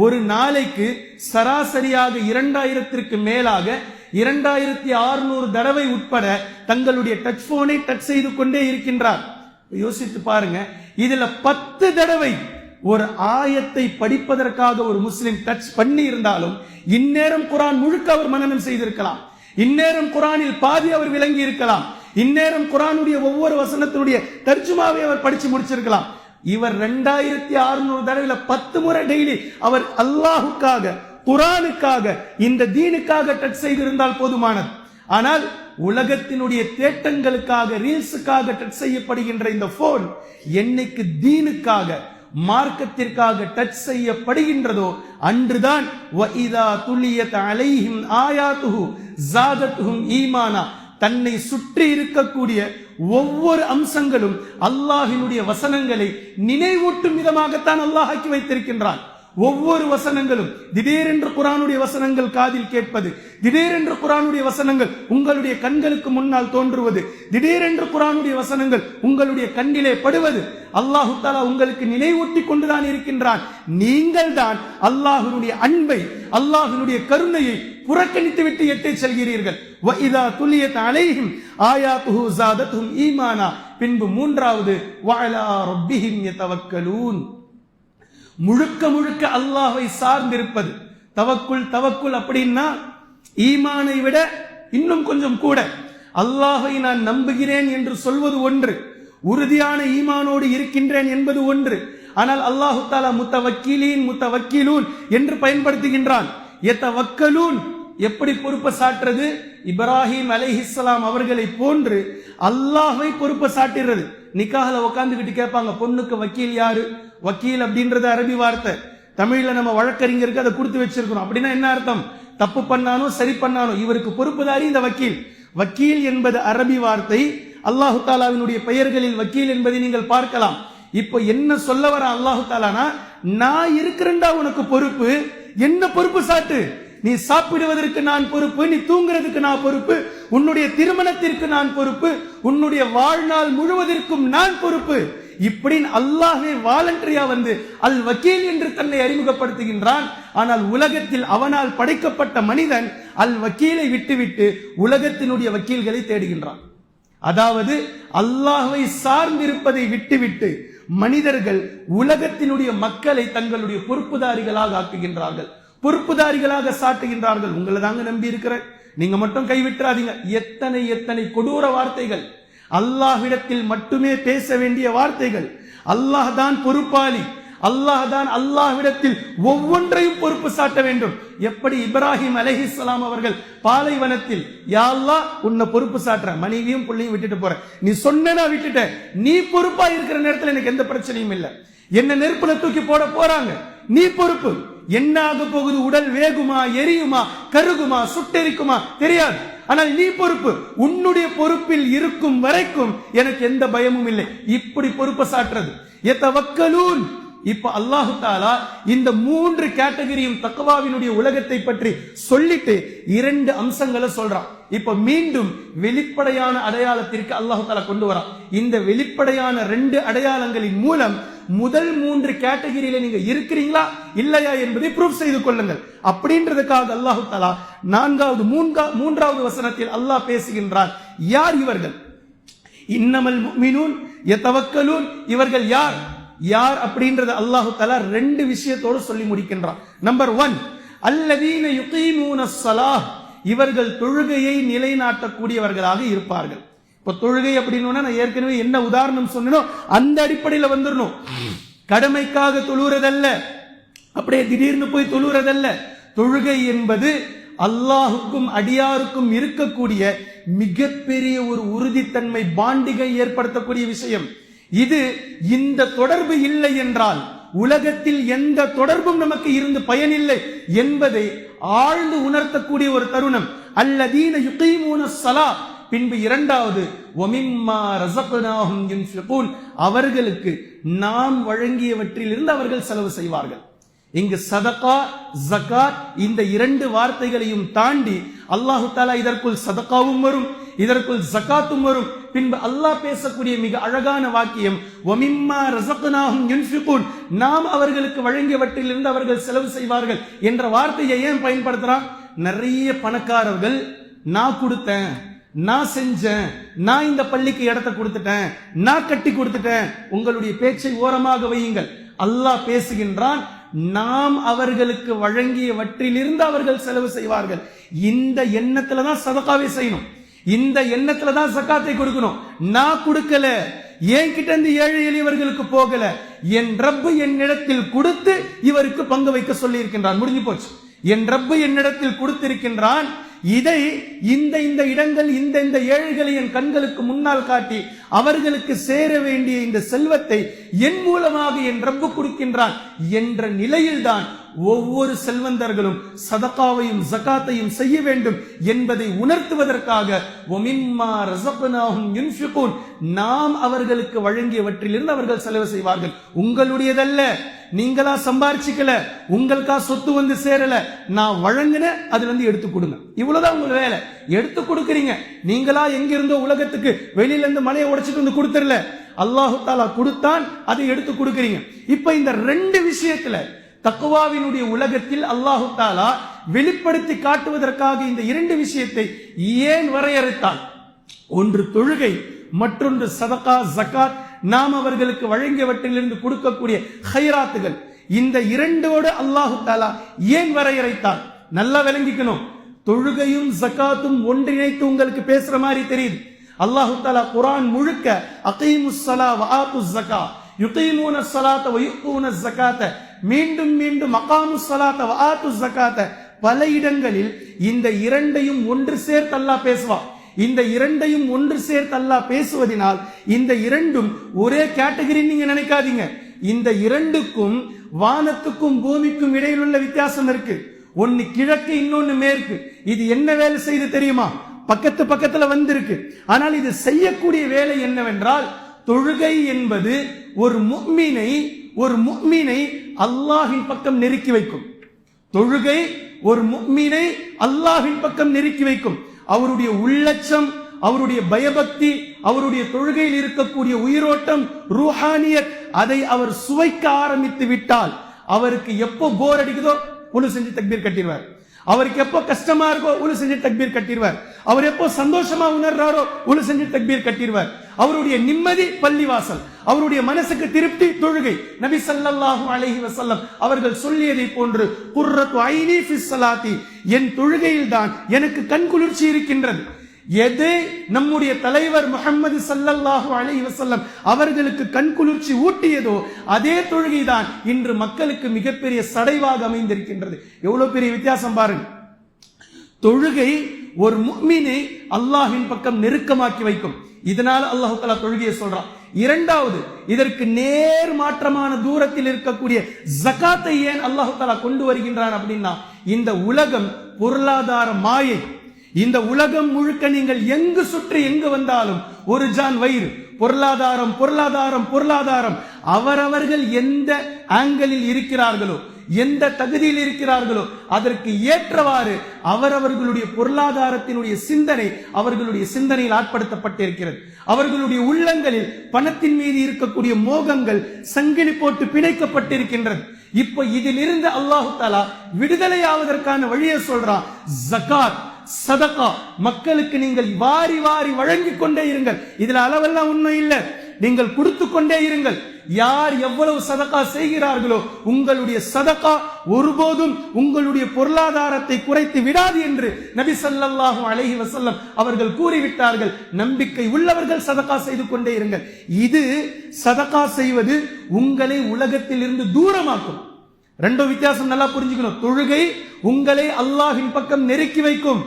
ஒரு நாளைக்கு சராசரியாக 2000ற்கு மேலாக 2600 தடவை உட்பட தங்களுடைய டச் போனை டச் செய்து கொண்டே இருக்கின்றார். யோசித்து பாருங்க, இதுல 10 தடவை ஒரு ஆயத்தை படிப்பதற்காக ஒரு முஸ்லிம் டச் பண்ணி இருந்தாலும் இந்நேரம் குரான் முழுக்க அவர் மனனம் செய்திருக்கலாம். இந்நேரம் குரானில் பாதி அவர் விளங்கி இருக்கலாம். இந்நேரம் குரானுடைய ஒவ்வொரு வசனத்தினுடைய தர்ஜுமாவை அவர் படிச்சு முடிச்சிருக்கலாம். இவர் 2600 தடவையில 10 முறை டெய்லி அவர் அல்லாஹுக்காக, குரானுக்காக, இந்த தீனுக்காக டச் செய்திருந்தால் போதுமானது. ஆனால் உலகத்தினுடைய தேட்டங்களுக்காக, ரீல்ஸுக்காக டச் செய்யப்படுகின்ற இந்த போன் என்னைக்கு தீனுக்காக, மார்க்கத்திற்காக டச் செய்யப்படுகின்றதோ அன்றுதான் வஇதா துலியத் அலைஹிம் ஆயாத்துஹு ஸாதத்துஹும் ஈமானா, தன்னை சுற்றி இருக்கக்கூடிய ஒவ்வொரு அம்சங்களும் அல்லாஹ்வினுடைய வசனங்களை நினைவூட்டும் விதமாகத்தான் அல்லாஹ் ஆக்கி வைத்திருக்கின்றான். ஒவ்வொரு வசனங்களும் திடீரென்று குரானுடைய வசனங்கள் காதில் கேட்பது, திடீரென்று குரானுடைய வசனங்கள் உங்களுடைய கண்களுக்கு முன்னால் தோன்றுவது, திடீரென்று குரானுடைய வசனங்கள் உங்களுடைய கண்ணிலே படுவது, அல்லாஹு தஆலா உங்களுக்கு நினைவூட்டி கொண்டுதான் இருக்கின்றான். நீங்கள் தான் அல்லாஹ்வினுடைய அன்பை, அல்லாஹ்வினுடைய கருணையை புறக்கணித்து விட்டு எட்டே செல்கிறீர்கள். வஇதா துலியத் அலைஹிம் ஆயாத்துஹு ஸாதத்துஹும் ஈமானா. பின்பு மூன்றாவது வஅலா ரப்பிஹிம் யதவக்கலூன், முழுக்க முழுக்க அல்லாஹ்வை சார்ந்திருப்பது. தவக்குல் அப்படின்னா ஈமானை விட இன்னும் கொஞ்சம் கூட. அல்லாஹ்வை நான் நம்புகிறேன் என்று சொல்வது ஒன்று, உறுதியான ஈமானோடு இருக்கின்றேன் என்பது ஒன்று. ஆனால் அல்லாஹு தஆலா முத்தவக்கீலூன் என்று பயன்படுத்துகின்றான். யதவக்கலூன் எப்படி பொறுப்பை சாட்டுறது? இப்ராஹிம் அலைஹிஸ்ஸலாம் அவர்களை போன்று அல்லாஹ்வை பொறுப்பை சாட்டுறது. நிக்காஹ்ல உட்கார்ந்துகிட்டு கேட்பாங்க, பொண்ணுக்கு வக்கீல் யாரு? வக்கீல் அப்படின்றது அரபி வார்த்தை. தமிழ்ல நம்ம வழக்கறிஞருக்கு அதை கொடுத்து வச்சிருக்கிறோம். அப்படின்னா என்ன அர்த்தம்? தப்பு பண்ணானோ சரி பண்ணானோ இவருக்கு பொறுப்புதாரி இந்த வக்கீல். வக்கீல் என்பது அரபி வார்த்தை. அல்லாஹு தாலாவினுடைய பெயர்களில் வக்கீல் என்பதை நீங்கள் பார்க்கலாம். இப்போ என்ன சொல்ல வர அல்லாஹு தாலானா, நான் இருக்கிறேன்டா உனக்கு பொறுப்பு, என்ன பொறுப்பு சாட்டு. நீ சாப்பிடுவதற்கு நான் பொறுப்பு, நீ தூங்குறதுக்கு நான் பொறுப்பு, உன்னுடைய திருமணத்திற்கு நான் பொறுப்பு, உன்னுடைய வாழ்நாள் முழுவதற்கும் நான் பொறுப்பு. இப்படி அல்லாஹ்வே வாலண்டரியா வந்து அல் வக்கீல் என்று தன்னை அறிமுகப்படுத்துகின்றான். ஆனால் உலகத்தில் அவனால் படைக்கப்பட்ட மனிதன் அல் வக்கீலை விட்டுவிட்டு உலகத்தினுடைய வக்கீல்களை தேடுகின்றான். அதாவது அல்லாஹ்வை சார்ந்திருப்பதை விட்டுவிட்டு மனிதர்கள் உலகத்தினுடைய மக்களை தங்களுடைய பொறுப்புதாரிகளாக ஆக்குகின்றார்கள், பொறுப்புதாரிகளாக சாட்டுகின்றார்கள். உங்களை தாங்க நம்பி இருக்கிற, நீங்க மட்டும் கைவிட்டுறாதீங்க. எத்தனை எத்தனை கொடூர வார்த்தைகள், அல்லாஹ்விடத்தில் மட்டுமே பேச வேண்டிய வார்த்தைகள். அல்லாஹ் தான் பொறுப்பாளி, அல்லாஹ் தான் அல்லாஹ்விடத்தில் ஒவ்வொன்றையும் பொறுப்பு சாட்ட வேண்டும். எப்படி இப்ராஹிம் அலைஹிஸ்ஸலாம் அவர்கள் பாலைவனத்தில், யா அல்லாஹ் உன்னை பொறுப்பு சாட்டுற, மனைவியும் பிள்ளையும் விட்டுட்டு போற, நீ சொன்னா விட்டுட்ட, நீ பொறுப்பா இருக்கிற நேரத்தில் எனக்கு எந்த பிரச்சனையும் இல்லை. என்ன நெருப்புல தூக்கி போட போறாங்க, நீ பொறுப்பு. என்ன ஆக போகுது? உடல் வேகுமா, எரியுமா, கருகுமா, சுட்டெரிக்குமா தெரியாது. ஆனால் நீ பொறுப்பு. உன்னுடைய பொறுப்பில் இருக்கும் வரைக்கும் எனக்கு எந்த பயமும் இல்லை. இப்படி பொறுப்பை சாட்டுறது யதவக்கலூன். இப்ப அல்லாஹு தாலா இந்த 3 கேட்டகரியும் தக்வாவினுடைய உலகத்தை பற்றி சொல்லிட்டு 2 அம்சங்களை சொல்றான். இப்ப மீண்டும் வெளிப்படையான அடையாளத்திற்கு அல்லாஹு தாலா கொண்டு வரான். இந்த வெளிப்படையான 2 அடையாளங்களின் மூலம் முதல் 3 கேட்டகரியில நீங்க இருக்கிறீங்களா இல்லையா என்பதை ப்ரூஃப் செய்து கொள்ளுங்கள். அப்படின்றதுக்காக அல்லாஹு தாலா 3வது வசனத்தில் அல்லாஹ் பேசுகின்றான். யார் இவர்கள்? இன்னமல் முஃமினூன் யதவக்கலூன். இவர்கள் யார்? யார் அப்படின்றது அல்லாஹு தஆலா 2 விஷயத்தோடு சொல்லி முடிக்கின்றான். நம்பர் 1, அல்லதீன யுகீமூனஸ் ஸலாஹ். இவர்கள் தொழுகையை நிலைநாட்டக்கூடியவர்களாக இருப்பார்கள். இப்ப தொழுகை அப்படின்னு நான் ஏற்கனவே என்ன உதாரணம் சொன்னனோ அந்த அடிப்படையில் வந்துடணும். கடமைக்காக தொழுறதல்ல, அப்படியே திடீர்னு போய் தொழுறதல்ல. தொழுகை என்பது அல்லாஹுக்கும் அடியாருக்கும் இருக்கக்கூடிய மிகப்பெரிய ஒரு உறுதித்தன்மை, பாண்டிகை ஏற்படுத்தக்கூடிய விஷயம். இது இந்த தொடர்பு இல்லை என்றால் உலகத்தில் எந்த தொடர்பும் நமக்கு இருந்து பயனில்லை என்பதை ஆழ்ந்து உணர்த்தக்கூடிய ஒரு தருணம். அல்லதீன யுகீமூனஸ் ஸலாஹ். பின்பு இரண்டாவது வமிம்மா ரஸக்னாஹும் யுன்ஃபிகூன், அவர்களுக்கு நாம் வழங்கியவற்றிலிருந்து அவர்கள் செலவு செய்வார்கள். இங்கு சதகா ஜகாத் இந்த இரண்டு வார்த்தைகளையும் தாண்டி அல்லாஹு தஆலா இதற்குள் சதகாவும் வரும், இதற்குள் ஜகாத்தும் வரும். பின்பு அல்லாஹ் பேசக்கூடிய மிக அழகான வாக்கியம் வமிம்மா ரஸக்னாஹும் யுன்ஃபிகூன், நாம் அவர்களுக்கு வழங்கியவற்றிலிருந்து அவர்கள் செலவு செய்வார்கள் என்ற வார்த்தையை ஏன் பயன்படுத்துறான்? நிறைய பணக்காரர்கள் நான் கொடுத்தேன், நான் செஞ்சேன், நான் இந்த பள்ளிக்கு இடத்தை கொடுத்துட்டேன், நான் கட்டி கொடுத்துட்டேன். உங்களுடைய பேச்சை ஓரமாக வையுங்கள். அல்லாஹ் பேசுகின்றான், நாம் அவர்களுக்கு வழங்கியவற்றிலிருந்து அவர்கள் செலவு செய்வார்கள். இந்த எண்ணத்துல தான் சதகாவை செய்யணும், இந்த எண்ணத்துல தான் சக்காத்தை கொடுக்கணும். நான் கொடுக்கல, என் கிட்ட இருந்து ஏழை எளியவர்களுக்கு போகல, என் ரப்பு என்னிடத்தில் கொடுத்து இவருக்கு பங்கு வைக்க சொல்லி இருக்கின்றான். முடிஞ்சு போச்சு. என் ரப்பு என்னிடத்தில் கொடுத்திருக்கின்றான், இதை இந்த இடங்கள் இந்த ஏழைகளை என் கண்களுக்கு முன்னால் காட்டி அவர்களுக்கு சேர வேண்டிய இந்த செல்வத்தை என் மூலமாக என் ரப்பு கொடுக்கின்றான் என்ற நிலையில்தான் ஒவ்வொரு செல்வந்தர்களும் சதகாவையும் ஜகாத்தையும் செய்ய வேண்டும் என்பதை உணர்த்துவதற்காக வமிம்மா ரஸக்னாஹும் யுன்ஃபிகூன், நாம் அவர்களுக்கு வழங்கியவற்றிலிருந்து அவர்கள் செலவு செய்வார்கள். உங்களுடையதல்ல, நீங்களா சம்பாரிச்சிக்கல, உங்களுக்கா சொத்து வந்து சேரல, நான் வழங்கின அதுல இருந்து எடுத்து கொடுங்க. இவ்வளவுதான் உங்க வேலை. எடுத்து கொடுக்கறீங்க. நீங்களா எங்கிருந்தோ உலகத்துக்கு வெளியில இருந்து மலையை உடைச்சிட்டு வந்து கொடுத்துடல, அல்லாஹு தஆலா கொடுத்தான், அதை எடுத்து கொடுக்கறீங்க. இப்ப இந்த ரெண்டு விஷயத்துல தக்வாவினுடைய உலகத்தில் அல்லாஹு தஆலா வெளிப்படுத்தி காட்டுவதற்காக இந்த இரண்டு விஷயத்தை ஏன் வரையறுத்தான்? ஒன்று தொழுகை, மற்றொன்று சதகா ஜகாத், நாம் அவர்களுக்கு வழங்கியவற்றிலிருந்து கொடுக்கக்கூடிய ஹைராத்துகள். இந்த இரண்டோடு அல்லாஹு தஆலா ஏன் வரையறைத்தான்? நல்லா விளங்கிக்கணும். தொழுகையும் ஜகாத்தும் ஒன்றிணைத்து உங்களுக்கு பேசுற மாதிரி தெரியுது. அல்லாஹு தஆலா குர்ஆன் முழுக்க அகீமுஸ் ஸலா வ ஆத்துஸ் ஸகா யுகீமூனஸ் ஸலாத வ யுத்தூனஸ் ஸகாத, மீண்டும் மீண்டும் அகாமுஸ் ஸலாத வ ஆத்துஸ் ஸகாத, பல இடங்களில் இந்த இரண்டையும் ஒன்று சேர்த்து அல்லாஹ் பேசுவான். இந்த இரண்டையும் ஒன்று சேர்த்து அல்லாஹ் பேசுவதனால் இந்த இரண்டும் ஒரே கேட்டகரி நீங்க நினைக்காதீங்க. இந்த இரண்டுக்கும் வானத்துக்கும் பூமிக்கும் இடையில் உள்ள வித்தியாசம் இருக்கு. ஒன்னு கிழக்கு, இன்னொன்னு மேற்கு. இது என்ன வேலை செய்து தெரியுமா? பக்கத்துல வந்திருக்கு. ஆனால் இது செய்யக்கூடிய வேலை என்னவென்றால், தொழுகை என்பது ஒரு முஃமினை அல்லாஹ்வின் பக்கம் நெருக்கி வைக்கும். தொழுகை ஒரு முஃமினை அல்லாஹ்வின் பக்கம் நெருக்கி வைக்கும். அவருடைய உள்ளச்சம், அவருடைய பயபக்தி, அவருடைய தொழுகையில் இருக்கக்கூடிய உயிரோட்டம், ரூஹானியத், அதை அவர் சுவைக்க ஆரம்பித்து விட்டால் அவருக்கு எப்போ போர் அடிக்குதோ உழு செஞ்சு தக்பீர் கட்டிடுவார். அவருக்கு எப்போ கஷ்டமா இருக்கோ உழு செஞ்சு தக்பீர் கட்டிடுவார். அவர் எப்போ சந்தோஷமா உணர்றாரோ உழு செஞ்சு தக்பீர் கட்டிடுவார். அவருடைய நிம்மதி பள்ளிவாசல், அவருடைய மனசுக்கு திருப்தி தொழுகை. நபி ஸல்லல்லாஹு அலைஹி வஸல்லம் அவர்கள் சொல்லியதை போன்று குர்ரத்து ஐனி ஃபிஸ் ஸலாத்தி, என் தொழுகையில் தான் எனக்கு கண் குளிர்ச்சி இருக்கின்றது. எது நம்முடைய தலைவர் முஹம்மது ஸல்லல்லாஹு அலைஹி வஸல்லம் அவர்களுக்கு கண் குளிர்ச்சி ஊட்டியதோ அதே தொழுகைதான் இன்று மக்களுக்கு மிகப்பெரிய சடைவாக அமைந்திருக்கின்றது. எவ்வளவு பெரிய வித்தியாசம் பாருங்க. தொழுகை ஒரு முஃமினை அல்லாஹ்வின் பக்கம் நெருக்கமாக்கி வைக்கும். இதனால அல்லாஹ் தஆலா தொழுகையை சொல்றான். இரண்டாவது, இதற்கு நேர் மாற்றமான தூரத்தில் இருக்கக்கூடிய ஜகாத்தை ஏன் அல்லாஹ் தஆலா கொண்டு வருகின்றான் அப்படின்னா, இந்த உலகம் பொருளாதார மாயை. இந்த உலகம் முழுக்க நீங்கள் எங்கு சுற்றி எங்கு வந்தாலும் ஒரு ஜான் வயிறு, பொருளாதாரம் பொருளாதாரம் பொருளாதாரம். அவரவர்கள் எந்த ஆங்கிளில் இருக்கிறார்களோ, எந்த தகுதியில் இருக்கிறார்களோ அதற்கு ஏற்றவாறு அவரவர்களுடைய பொருளாதாரத்தினுடைய சிந்தனை அவர்களுடைய சிந்தனையில் ஆட்படுத்தப்பட்டிருக்கிறது. அவர்களுடைய உள்ளங்களில் பணத்தின் மீது இருக்கக்கூடிய மோகங்கள் சங்கிலி போட்டு பிணைக்கப்பட்டிருக்கின்றது. இப்ப இதிலிருந்து அல்லாஹு தஆலா விடுதலையாவதற்கான வழியை சொல்றான். ஜகாத், சதகா, மக்களுக்கு நீங்கள் வாரி வாரி வழங்கிக் கொண்டே இருங்கள். இதுல அளவெல்லாம் உண்மை இல்லை, நீங்கள் கொடுத்து கொண்டே இருங்கள். யார் எவ்வளவு சதகா செய்கிறார்களோ உங்களுடைய சதகா ஒருபோதும் உங்களுடைய பொருளாதாரத்தை குறைத்து விடாது என்று நபி ஸல்லல்லாஹு அலைஹி வஸல்லம் அவர்கள் கூறிவிட்டார்கள். நம்பிக்கை உள்ளவர்கள் சதகா செய்து கொண்டே இருங்கள். இது சதகா செய்வது உங்களை உலகத்தில் இருந்து தூரமாக்கும். ரெண்டோ வித்தியாசம் நல்லா புரிஞ்சுக்கணும். தொழுகை உங்களை அல்லாஹ்வின் பக்கம் நெருக்கி வைக்கும்.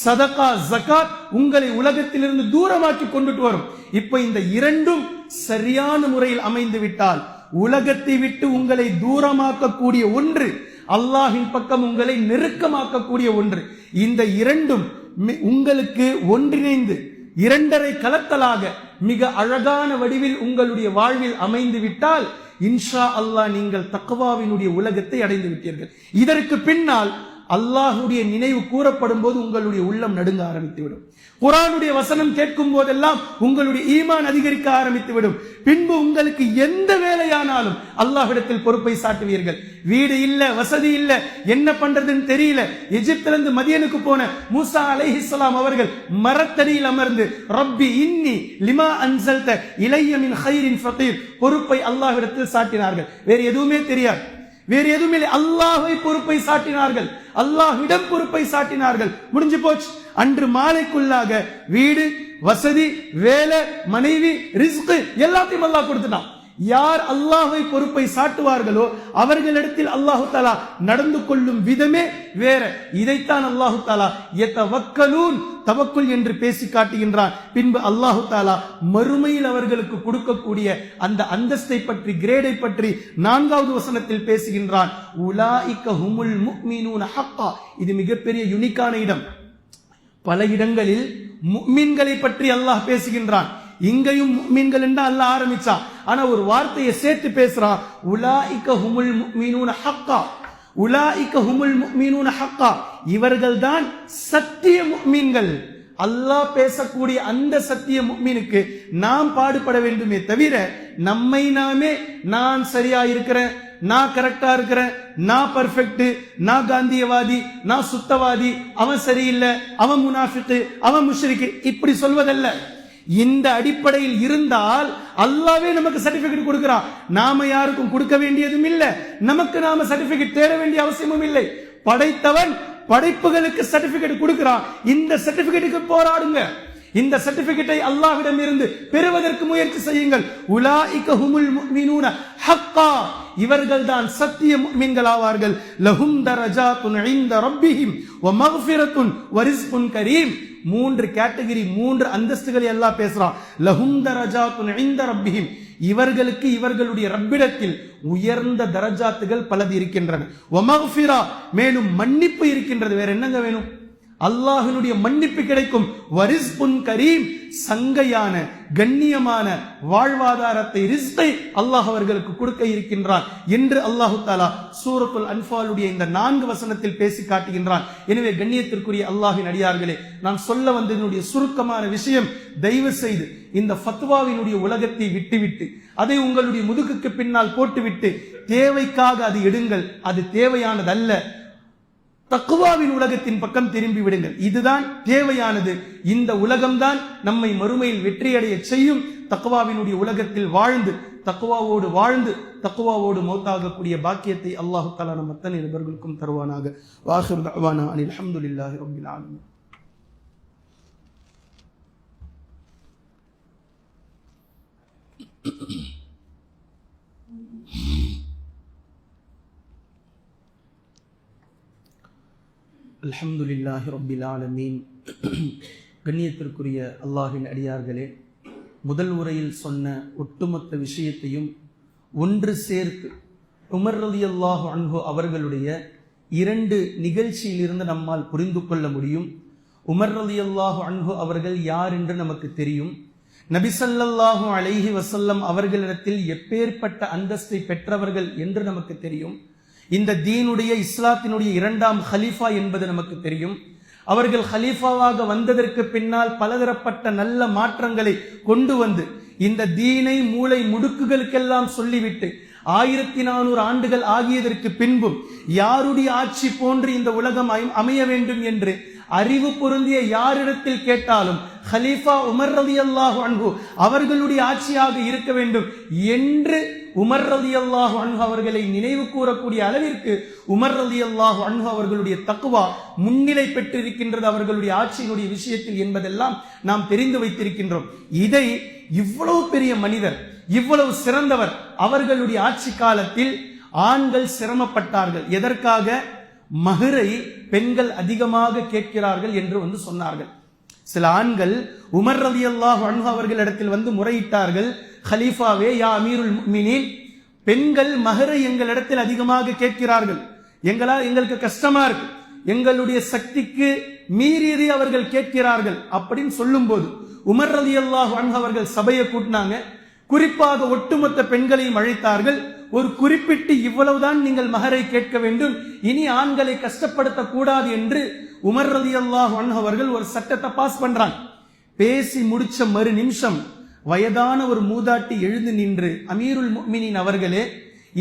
சதகா ஜகாத் உங்களை உலகத்திலிருந்து தூரமாக்கி கொண்டுட்டு வரும். இப்ப இந்த இரண்டும் சரியான முறையில் அமைந்து விட்டால் உலகத்தை விட்டு உங்களை தூரமாக்கக்கூடிய ஒன்று, அல்லாஹ்வின் பக்கம் உங்களை நெருக்கமாக்கக்கூடிய ஒன்று. இந்த இரண்டும் உங்களுக்கு ஒன்றிணைந்து 2.5 கலத்தலாக மிக அழகான வடிவில் உங்களுடைய வாழ்வில் அமைந்து விட்டால் இன்ஷா அல்லாஹ் நீங்கள் தக்வாவினுடைய உலகத்தை அடைந்து விட்டீர்கள். இதற்கு பின்னால் அல்லாஹுடைய நினைவு கூறப்படும் போது உங்களுடைய உள்ளம் நடுங்க ஆரம்பித்துவிடும். குர்ஆனுடைய வசனம் கேட்கும் போதெல்லாம் உங்களுடைய ஈமான் அதிகரிக்க ஆரம்பித்துவிடும். பின்பு உங்களுக்கு எந்த வேலையானாலும் அல்லாஹ்விடத்தில் பொறுப்பை சாட்டுவீர்கள். வீடு இல்ல, வசதி இல்ல, என்ன பண்றதுன்னு தெரியல. எகிப்திலிருந்து மதியனுக்கு போன மூசா அலைஹிஸ்ஸலாம் அவர்கள் மரத்தடியில் அமர்ந்து ரப்பி இன்னி லிமா அன்சல்த இலைய மின் கைரின் ஃபகீர் பொறுப்பை அல்லாஹ்விடத்தில் சாட்டினார்கள். வேறு எதுவுமே தெரியாது, வேறு எதுவுமே இல்லை. அல்லாஹ்வை பொறுப்பை சாட்டினார்கள், அல்லாஹ்விடம் பொறுப்பை சாட்டினார்கள். முடிஞ்சு போச்சு. அன்று மாலைக்குள்ளாக வீடு, வசதி, வேலை, மனைவி, ரிஸ்க் எல்லாத்தையும் அல்லாஹ் கொடுத்துட்டான். யார் அல்லாஹ்வை பொறுப்பை சாட்டுவார்களோ அவர்களிடத்தில் அல்லாஹு தஆலா நடந்து கொள்ளும் விதமே வேற. இதைத்தான் அல்லாஹு தஆலா யதவக்கலூன் தவக்குல் என்று பேசி காட்டுகின்றான். பின்பு அல்லாஹு தஆலா மறுமையில் அவர்களுக்கு கொடுக்கக்கூடிய அந்த அந்தஸ்தை பற்றி, கிரேடை பற்றி 4வது வசனத்தில் பேசுகின்றான். உலாயிக ஹுமுல் முஃமினூன ஹக்கா. இது மிகப்பெரிய யுனிக்கான இடம். பல இடங்களில் முஃமின்களை பற்றி அல்லாஹ் பேசுகின்றான். இங்கேயும் முஃமின்கள் என்று அல்லாஹ் ஆரம்பிச்சான். ஆனா ஒரு வார்த்தையை சேர்த்து பேசுறான். உலாயிக ஹுமுல் முஃமினூன ஹக்கா. உலாயிக ஹுமுல் முஃமினூன ஹக்கா. இவர்கள்தான் சத்திய முஃமின்கள். அல்லாஹ் பேசக்கூடிய அந்த சத்திய முஃமினுக்கு நாம் பாடுபட வேண்டுமே தவிர நம்மை நாமே நான் சரியா இருக்கிறேன், நான் கரெக்டா இருக்கிறேன், நான் பர்ஃபெக்ட், நான் காந்தியவாதி, நான் சுத்தவாதி, அவன் சரியில்லை, அவன் முனாஃபிக், அவன் முஷ்ரிக், இப்படி சொல்வதல்ல. இந்த அடிப்படையில் இருந்தால் அல்லாஹ்வே நமக்கு சர்டிபிகேட் கொடுக்கிறான். நாம யாருக்கும் கொடுக்க வேண்டியதும் இல்லை, நமக்கு நாம சர்டிபிகேட் தேட வேண்டிய அவசியமும் இல்லை. படைத்தவன் படைப்புகளுக்கு சர்டிபிகேட் கொடுக்கிறான். இந்த சர்டிபிகேட்டுக்கு போராடுங்க. இந்த சர்டிபிகேட்டை அல்லாஹ்விடம் இருந்து பெறுவதற்கு முயற்சி செய்யுங்கள். உலாயிக ஹுமுல் முஃமினூன ஹக்கா. இவர்கள் தான் சத்திய முஃமின்கள் ஆவார்கள். லஹும் தரஜாத்துன் இன்த ரப்பிஹிம் வ மக்ஃபிரத்துன் வ ரிஸ்குன் கரீம். 3 கேட்டகரி, 3 அந்தஸ்துகளை அல்லாஹ் பேசுறான். லஹும் தரஜாத்துன் இன்த ரப்பிஹிம். இவர்களுக்கு இவர்களுடைய ரப்பிடத்தில் உயர்ந்த தரஜாத்துகள் பலது இருக்கின்றன. வ மக்ஃபிரா, மேலும் மன்னிப்பு இருக்கின்றது. வேற என்னங்க வேணும்? அல்லாஹ்வினுடைய மன்னிப்பு கிடைக்கும். வரிஸ்குன் கரீம், சங்கையான கண்ணியமான வாழ்வாதாரத்தை, ரிஸ்கை அல்லாஹ் அவர்களுக்கு கொடுக்க இருக்கின்றான் என்று அல்லாஹு தஆலா சூரத்துல் அன்ஃபாலுடைய இந்த 4 வசனத்தில் பேசி காட்டுகின்றான். எனவே கண்ணியத்திற்குரிய அல்லாஹ்வின் அடியார்களே, நான் சொல்ல வந்ததனுடைய சுருக்கமான விஷயம், தயவு செய்து இந்த ஃபத்வாவினுடைய உலகத்தை விட்டுவிட்டு அதை உங்களுடைய முதுகுக்கு பின்னால் போட்டுவிட்டு தேவைக்காக அது எடுங்கள். அது தேவையானதல்ல. தக்வாவின் உலகத்தின் பக்கம் திரும்பி விடுங்கள். இதுதான் தேவையானது. இந்த உலகம்தான் நம்மை மறுமையில் வெற்றியடைய செய்யும். தக்வாவினுடைய உலகத்தில் வாழ்ந்து, தக்வாவோடு வாழ்ந்து, தக்வாவோடு மௌத்தாகக்கூடிய பாக்கியத்தை அல்லாஹ் தஆலா நம் அத்தனை நபர்களுக்கும் தருவானாக. வாஹிரு தஅவானா அனில் ஹம்துலில்லாஹி ரப்பில் ஆலமீன். அல்ஹம்துலில்லாஹி ரப்பில் ஆலமீன். கண்ணியத்திற்குரிய அல்லாஹ்வின் அடியார்களே, முதல் உரையில் சொன்ன ஒட்டுமொத்த விஷயத்தையும் ஒன்று சேர்த்து உமர் ரலியல்லாஹு அன்ஹு அவர்களுடைய 2 நிகழ்ச்சியிலிருந்து நம்மால் புரிந்து கொள்ள முடியும். உமர் ரலியல்லாஹு அன்ஹு அவர்கள் யார் என்று நமக்கு தெரியும். நபி ஸல்லல்லாஹு அலைஹி வஸல்லம் அவர்களிடத்தில் எப்பேற்பட்ட அந்தஸ்தை பெற்றவர்கள் என்று நமக்கு தெரியும். இந்த தீனுடைய, இஸ்லாத்தினுடைய 2ஆம் ஹலீஃபா என்பது நமக்கு தெரியும். அவர்கள் ஹலீஃபாவாக வந்ததற்கு பின்னால் பலதரப்பட்ட நல்ல மாற்றங்களை கொண்டு வந்து இந்த தீனை மூளை முடுக்குகளுக்கெல்லாம் சொல்லிவிட்டு 1400 ஆண்டுகள் ஆகியதற்கு பின்பும் யாருடைய ஆட்சி போன்று இந்த உலகம் அமைய வேண்டும் என்று அறிவு பொருந்திய யாரிடத்தில் கேட்டாலும் ஹலீஃபா உமர் ரலியல்லாஹு அன்ஹு அவர்களுடைய ஆட்சியாக இருக்க வேண்டும் என்று உமர் ரலியல்லாஹு அன்ஹு அவர்களை நினைவு கூறக்கூடிய அளவிற்கு உமர் ரலியல்லாஹு அன்ஹு அவர்களுடைய தக்வா முன்னிலை பெற்றிருக்கின்றது அவர்களுடைய ஆட்சியினுடைய விஷயத்தில் என்பதெல்லாம் நாம் தெரிந்து வைத்திருக்கின்றோம். இதை இவ்வளவு பெரிய மனிதர், இவ்வளவு சிறந்தவர், அவர்களுடைய ஆட்சி காலத்தில் ஆண்கள் சிரமப்பட்டார்கள். எதற்காக? மஹரை பெண்கள் அதிகமாக கேட்கிறார்கள் என்று சொன்னார்கள். சில ஆண்கள் உமர் ரலியல்லாஹு அன்ஹு அவர்களிடத்தில் முறையிட்டார்கள், ஹலீஃபாவே, யா அமீருல் முஃமினீன், பெண்கள் மஹரை எங்களிடத்தில் அதிகமாக கேட்கிறார்கள், எங்களுக்கு கஷ்டமா இருக்கு, எங்களுடைய சக்திக்கு மீறியதை அவர்கள் கேட்கிறார்கள் அப்படின்னு சொல்லும் போது உமர் ரலியல்லாஹு அன்ஹு அவர்கள் சபையை கூட்டினாங்க. குறிப்பாக ஒட்டுமொத்த பெண்களையும் அழைத்தார்கள். ஒரு குறிப்பிட்டு இவ்வளவுதான் நீங்கள் மகரை கேட்க வேண்டும், இனி ஆண்களை கஷ்டப்படுத்த கூடாது என்று உமர் ரலியல்லாஹு அன்ஹு அவர்கள் ஒரு சட்டத்தை பாஸ் பண்றாங்க. பேசி முடிச்ச மறு நிமிஷம் வயதான ஒரு மூதாட்டி எழுந்து நின்று, அமீருல் முஃமினீன் அவர்களே,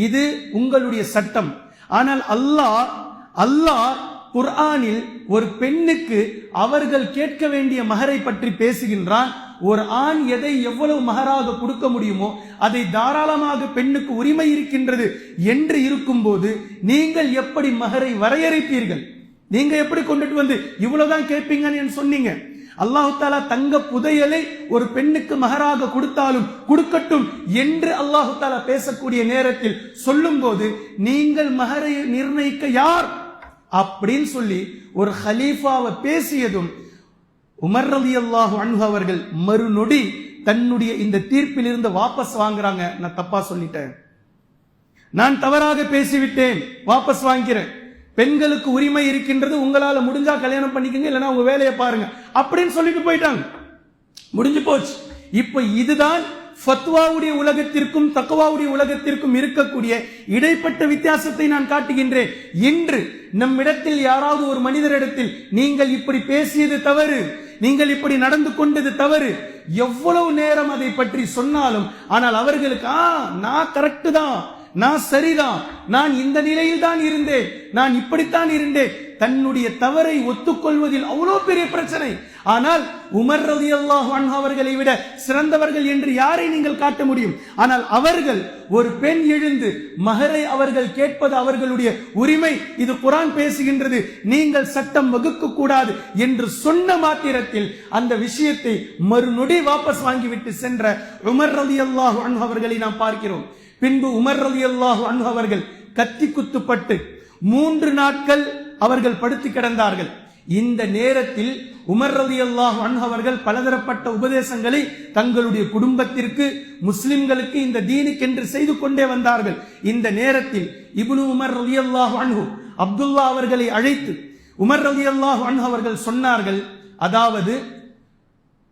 இது உங்களுடைய சட்டம். ஆனால் அல்லாஹ் குர்ஆனில் ஒரு பெண்ணுக்கு அவர்கள் கேட்க வேண்டிய மகரை பற்றி பேசுகின்றான். ஒரு ஆண் எதை எவ்வளவு மகராக கொடுக்க முடியுமோ அதை தாராளமாக பெண்ணுக்கு உரிமை இருக்கின்றது என்று இருக்கும் போது நீங்கள் எப்படி மகரை வரையறைப்பீர்கள்? நீங்க எப்படி கொண்டுட்டு வந்து இவ்வளவுதான் கேட்பீங்கன்னு சொன்னீங்க? அல்லாஹு தாலா தங்க புதையலை ஒரு பெண்ணுக்கு மகராக கொடுத்தாலும் கொடுக்கட்டும் என்று அல்லாஹு தாலா பேசக்கூடிய நேரத்தில் சொல்லும் போது நீங்கள் மகரை நிர்ணயிக்க யார் அப்படின்னு சொல்லி ஒரு ஹலீஃபாவை பேசியதும் உமர் ரலியல்லாஹு அன்ஹு அவர்கள் மறுநொடி தன்னுடைய இந்த தீர்ப்பில் இருந்து வாபஸ் வாங்குறாங்க. நான் தப்பா சொல்லிட்டேன், நான் தவறாக பேசிவிட்டேன், வாபஸ் வாங்கிறேன். பெண்களுக்கு உரிமை இருக்கின்றது, உங்களால முடிஞ்சா கல்யாணம் பண்ணிக்கங்க, இல்லைன்னா உங்க வேலையை பாருங்க அப்படின்னு சொல்லிட்டு போயிட்டாங்க. முடிஞ்சு போச்சு. இப்ப இதுதான் ஃபத்வாவுடைய உலகத்திற்கும் தக்வாவுடைய உலகத்திற்கும் இருக்கக்கூடிய இடைப்பட்ட வித்தியாசத்தை நான் காட்டுகின்றேன். இன்று நம்மிடத்தில் யாராவது ஒரு மனிதரிடத்தில் நீங்கள் இப்படி பேசியது தவறு, நீங்கள் இப்படி நடந்து கொண்டது தவறு, எவ்வளவு நேரம் அதை பற்றி சொன்னாலும் ஆனால் அவர்களுக்கு நான் கரெக்ட் தான், நான் சரிதான், நான் இந்த நிலையில் தான் இருந்தேன், நான் இப்படித்தான் இருந்தேன், தன்னுடைய தவறை ஒத்துக்கொள்வதில் அவ்வளவு பெரிய பிரச்சனை. ஆனால் உமர் ரலியல்லாஹு அன்ஹு அவர்களை விட சிறந்தவர்கள் என்று யாரை நீங்கள் காட்ட முடியும்? ஆனால் அவர்கள் ஒரு பெண் எழுந்து மகரை அவர்கள் கேட்பது அவர்களுடைய உரிமை, இது குர்ஆன் பேசுகின்றது, நீங்கள் சட்டம் வகுக்க கூடாது என்று சொன்ன மாத்திரத்தில் அந்த விஷயத்தை மறுநொடி வாபஸ் வாங்கிவிட்டு சென்ற உமர் ரலியல்லாஹு அன்ஹு அவர்களை நாம் பார்க்கிறோம். பின்பு உமர் ரலியல்லாஹு அன்ஹு அவர்கள் கத்தி குத்துப்பட்டு 3 நாட்கள் அவர்கள் படுத்து கிடந்தார்கள். இந்த நேரத்தில் உமர் ரலியல்லாஹு அன்ஹு அவர்கள் பலதரப்பட்ட உபதேசங்களை தங்களுடைய குடும்பத்திற்கு, முஸ்லிம்களுக்கு, இந்த தீனுக்கென்று செய்து கொண்டே வந்தார்கள். இந்த நேரத்தில் இப்னு உமர் ரலியல்லாஹு அன்ஹு அப்துல்லா அவர்களை அழைத்து உமர் ரலியல்லாஹு அன்ஹு அவர்கள் சொன்னார்கள், அதாவது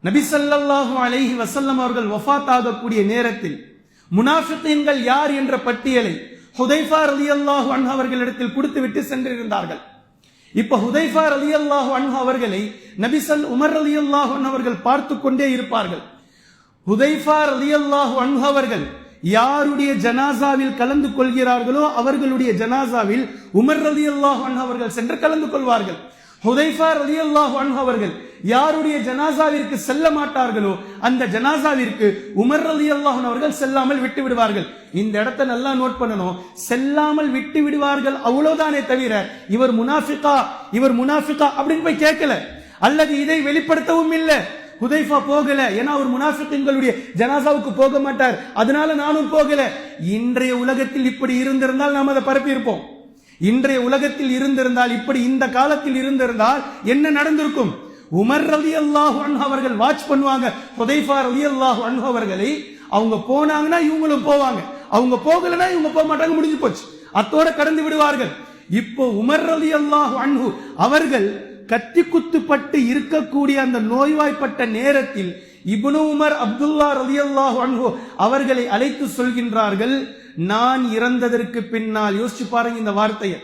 நபி ஸல்லல்லாஹு அலைஹி வஸல்லம் அவர்கள் வஃபாத் ஆகக்கூடிய நேரத்தில் முனாஃபிகீன்கள் யார் என்ற பட்டியலை ஹுதைஃபா ரலியல்லாஹு அன்ஹு அவர்களிடத்தில் கொடுத்து விட்டு சென்றிருந்தார்கள். இப்ப ஹுதைஃபா ரலியல்லாஹு அன்ஹு அவர்களை உமர் ரலியல்லாஹு அன்ஹு அவர்கள் பார்த்து கொண்டே இருப்பார்கள். ஹுதைஃபா ரலியல்லாஹு அன்ஹு அவர்கள் யாருடைய ஜனாசாவில் கலந்து கொள்கிறார்களோ அவர்களுடைய ஜனாசாவில் உமர் ரலியல்லாஹு அன்ஹு அவர்கள் சென்று கலந்து கொள்வார்கள். ஹுதைஃபா ரலியல்லாஹு அன்ஹு அவர்கள் யாருடைய ஜனாசாவிற்கு செல்ல மாட்டார்களோ அந்த ஜனாசாவிற்கு உமர் ரலியல்லாஹு அன்ஹு அவர்கள் செல்லாமல் விட்டு விடுவார்கள். இந்த இடத்தை நல்லா நோட் பண்ணணும். செல்லாமல் விட்டு விடுவார்கள் அவ்வளவுதானே தவிர இவர் முனாஃபிகா அப்படின்னு போய் கேட்கல, அல்லது இதை வெளிப்படுத்தவும் இல்லை. ஹுதைஃபா போகல, ஏன்னா அவர் முனாஃபிகீன்களுடைய ஜனாசாவுக்கு போக மாட்டார், அதனால நானும் போகல. இன்றைய உலகத்தில் இப்படி இருந்திருந்தால் நாம் அதை பரப்பி இருப்போம். இன்றைய உலகத்தில் இருந்திருந்தால், இப்படி இந்த காலத்தில் இருந்திருந்தால் என்ன நடந்திருக்கும்? உமர் ரலியல்லாஹு அன்ஹு அவர்கள் வாட்ச் பண்ணுவாங்க ஹுதைஃபா ரலியல்லாஹு அன்ஹு அவர்களை. அவங்க போனாங்கன்னா இவங்களும் போவாங்க, அவங்க போகலன்னா இவங்க போக மாட்டாங்க, முடிஞ்சு போச்சு, அத்தோட கடந்து விடுவார்கள். இப்போ உமர் ரலியல்லாஹு அன்ஹு அவர்கள் கத்தி குத்துப்பட்டு இருக்கக்கூடிய அந்த நோய்வாய்ப்பட்ட நேரத்தில் இப்னு உமர் அப்துல்லா ரலியல்லாஹு அன்ஹு அவர்களை அழைத்து சொல்கின்றார்கள், நான் இறந்ததற்கு பின்னால், யோசிச்சு பாருங்க இந்த வார்த்தையை,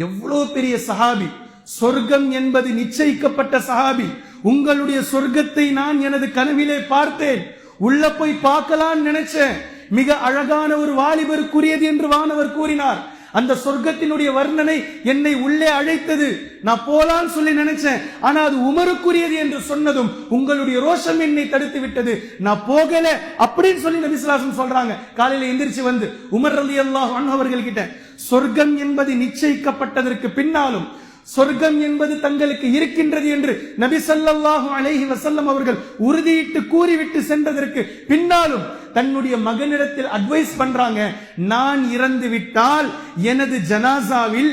எவ்வளவு பெரிய சஹாபி, சொர்க்கம் என்பது நிச்சயிக்கப்பட்ட சஹாபி, உங்களுடைய சொர்க்கத்தை நான் எனது கனவிலே பார்த்தேன், உள்ள போய் பார்க்கலாம் நினைச்சேன், மிக அழகான ஒரு வாலிபருக்குரியது என்று வானவர் கூறினார். அந்த சொர்க்கத்தினுடைய வர்ணனை என்னை உள்ளே அழைத்தது, நான் போலான்னு சொல்லி நினைச்சேன், ஆனா அது உமருக்குரியது என்று சொன்னதும் உங்களுடைய ரோஷம் என்னை தடுத்து விட்டது, நான் போகல அப்படின்னு சொல்லி நபி ஸல்லல்லாஹு அலைஹி வஸல்லம் சொல்றாங்க. காலையில எந்திரிச்சு வந்து உமர் ரலியல்லாஹு அன்ஹு அவர்கள் கிட்ட சொர்க்கம் என்பது நிச்சயிக்கப்பட்டதற்கு பின்னாலும் சொர்க்கம் என்பது தங்களுக்கு இருக்கின்றது என்று நபி ஸல்லல்லாஹு அலைஹி வஸல்லம் அவர்கள் உறுதியிட்டு கூறிவிட்டு சென்றதற்கு பின்னாலும் தன்னுடைய மகனிடத்தில் அட்வைஸ் பண்றாங்க, நான் இறந்து விட்டால் எனது ஜனாசாவில்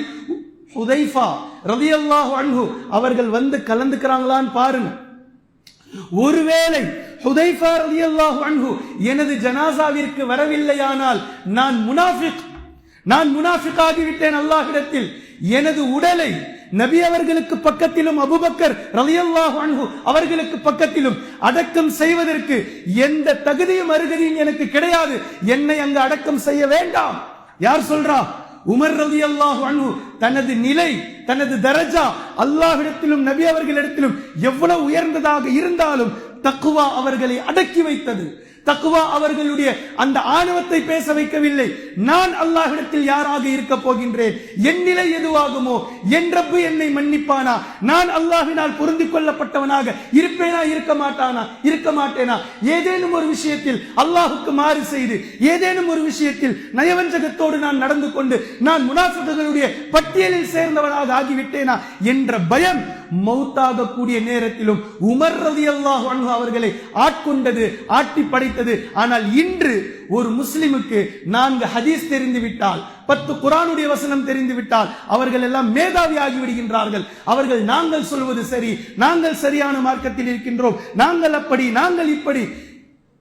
ஹுதைஃபா ரலியல்லாஹு அன்ஹு அவர்கள் வந்து கலந்துக்கிறாங்களான்னு பாருங்க. ஒருவேளை ஹுதைஃபா ரலியல்லாஹு அன்ஹு எனது ஜனாசாவிற்கு வரவில்லையானால் நான் முனாஃபிக் ஆகிவிட்டேன். அல்லாஹ்விடத்தில் எனது உடலை நபி அவர்களுக்கு பக்கத்திலும் அபூபக்கர் ரலியல்லாஹு அன்ஹு அவர்களுக்கு பக்கத்திலும் அடக்கம் செய்வதற்கு எந்த தகுதியும் அருகதையும் எனக்கு கிடையாது. என்னை அங்கு அடக்கம் செய்ய வேண்டாம். யார் சொல்றா? உமர் ரலியல்லாஹு அன்ஹு தனது நிலை, தனது தரஜா அல்லாஹ்விடத்திலும் நபி அவர்களிடத்திலும் எவ்வளவு உயர்ந்ததாக இருந்தாலும் தக்வா அவர்களை அடக்கி வைத்தது. தக்வா அவர்களுடைய அந்த ஆணவத்தை பேச வைக்கவில்லை. நான் அல்லாஹ்விடத்தில் யாராக இருக்க போகின்றேன், என் நிலை எதுவாகுமோ, என் ரப்பு என்னை மன்னிப்பானா, நான் அல்லாஹ்வினால் பொருந்திக் கொள்ளப்பட்டவனாக இருப்பேனா இருக்க மாட்டேனா, ஏதேனும் ஒரு விஷயத்தில் அல்லாஹுக்கு மாறு செய்து, ஏதேனும் ஒரு விஷயத்தில் நயவஞ்சகத்தோடு நான் நடந்து கொண்டு நான் முனாஃபிக்குகளுடைய பட்டியலில் சேர்ந்தவனாக ஆகிவிட்டேனா என்ற பயம் மௌத்தாக கூடிய நேரத்திலும் உமர் ரலியல்லாஹு அன்ஹு அவர்களை ஆட்கொண்டது, ஆட்டி படைத்தது. ஆனால் இன்று ஒரு முஸ்லிமுக்கு 4 ஹதீஸ் தெரிந்து விட்டால், 10 குர்ஆனுடைய வசனம் தெரிந்து விட்டால் அவர்கள் எல்லாம் மேதாவி ஆகி விடுகின்றார்கள். அவர்கள் நாங்கள் சொல்வது சரி, நாங்கள் சரியான மார்க்கத்தில் இருக்கின்றோம், நாங்கள் அப்படி, நாங்கள்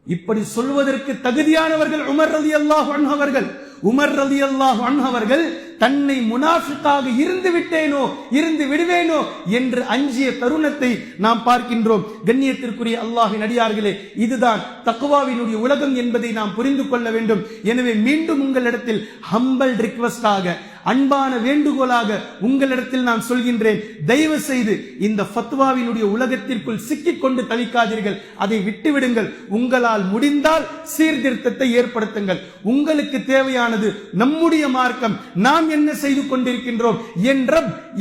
இப்படி சொல்வதற்கு தகுதியானவர்கள் உமர் ரலியல்லாஹு அன்ஹு அவர்கள். உமர் ரலியல்லாஹு அன்ஹு அவர்கள் தன்னை முனாஃபிக்காக இருந்து விடுவேனோ என்று அஞ்சிய தருணத்தை நாம் பார்க்கின்றோம். கண்ணியத்திற்குரிய அல்லாஹ்வின் அடியார்களே, இதுதான் தக்வாவினுடைய உலகம் என்பதை நாம் புரிந்து கொள்ள வேண்டும். எனவே மீண்டும் உங்களிடத்தில் ஹம்பல் ரிக்வெஸ்டாக, அன்பான வேண்டுகோளாக உங்களிடத்தில் நான் சொல்கின்றேன், தயவு செய்து இந்த ஃபத்வாவினுடைய உலகத்திற்குள் சிக்கிக் கொண்டு தளிக்காதீர்கள். அதை விட்டுவிடுங்கள். உங்களால் முடிந்தால் சீர்திருத்தத்தை ஏற்படுத்துங்கள். உங்களுக்கு தேவையானது நம்முடைய மார்க்கம், நாம் என்ன செய்து கொண்டிருக்கின்றோம்,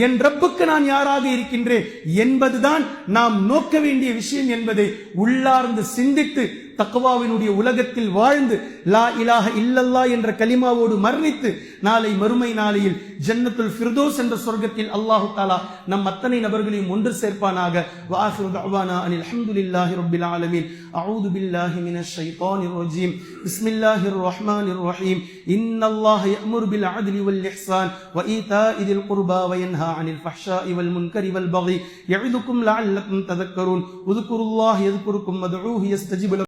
என் ரப்புக்கு நான் யாராக இருக்கின்றேன் என்பதுதான் நாம் நோக்க வேண்டிய விஷயம் என்பதை உள்ளார்ந்து சிந்தித்து தக்வாவினுடைய உலகத்தில் வாழ்ந்து லா இலாஹ இல்லல்லாஹ் என்ற கலிமாவோடு மரணித்து நாளை மறுமை நாளையில் ஜன்னத்துல் ஃபிர்தௌஸ் என்ற சொர்க்கத்தில் அல்லாஹ் தஆலா நம் அத்தனை நபர்களையும் ஒன்று சேர்ப்பானாக. வ ஆகிரு தஅவானா அனில் ஹம்துலில்லாஹி ரப்பில் ஆலமீன். அஊது பில்லாஹி மினஷ் ஷைத்தானிர் ரஜீம். பிஸ்மில்லாஹிர் ரஹ்மானிர் ரஹீம். இன்னல்லாஹ யஅமுரு பில் அத்லி வல் இஹ்சான் வ ஈதாஇ தில் குர்பா வ யன்ஹா அனில் ஃபஹ்ஷாஇ வல் முன்கரி வல் பகி யஇதுக்கும் லஅல்லக்கும் ததக்கரூன். உذ்குருல்லாஹ யذ்குருக்கும் வதுஊஹு யஸ்தஜிப்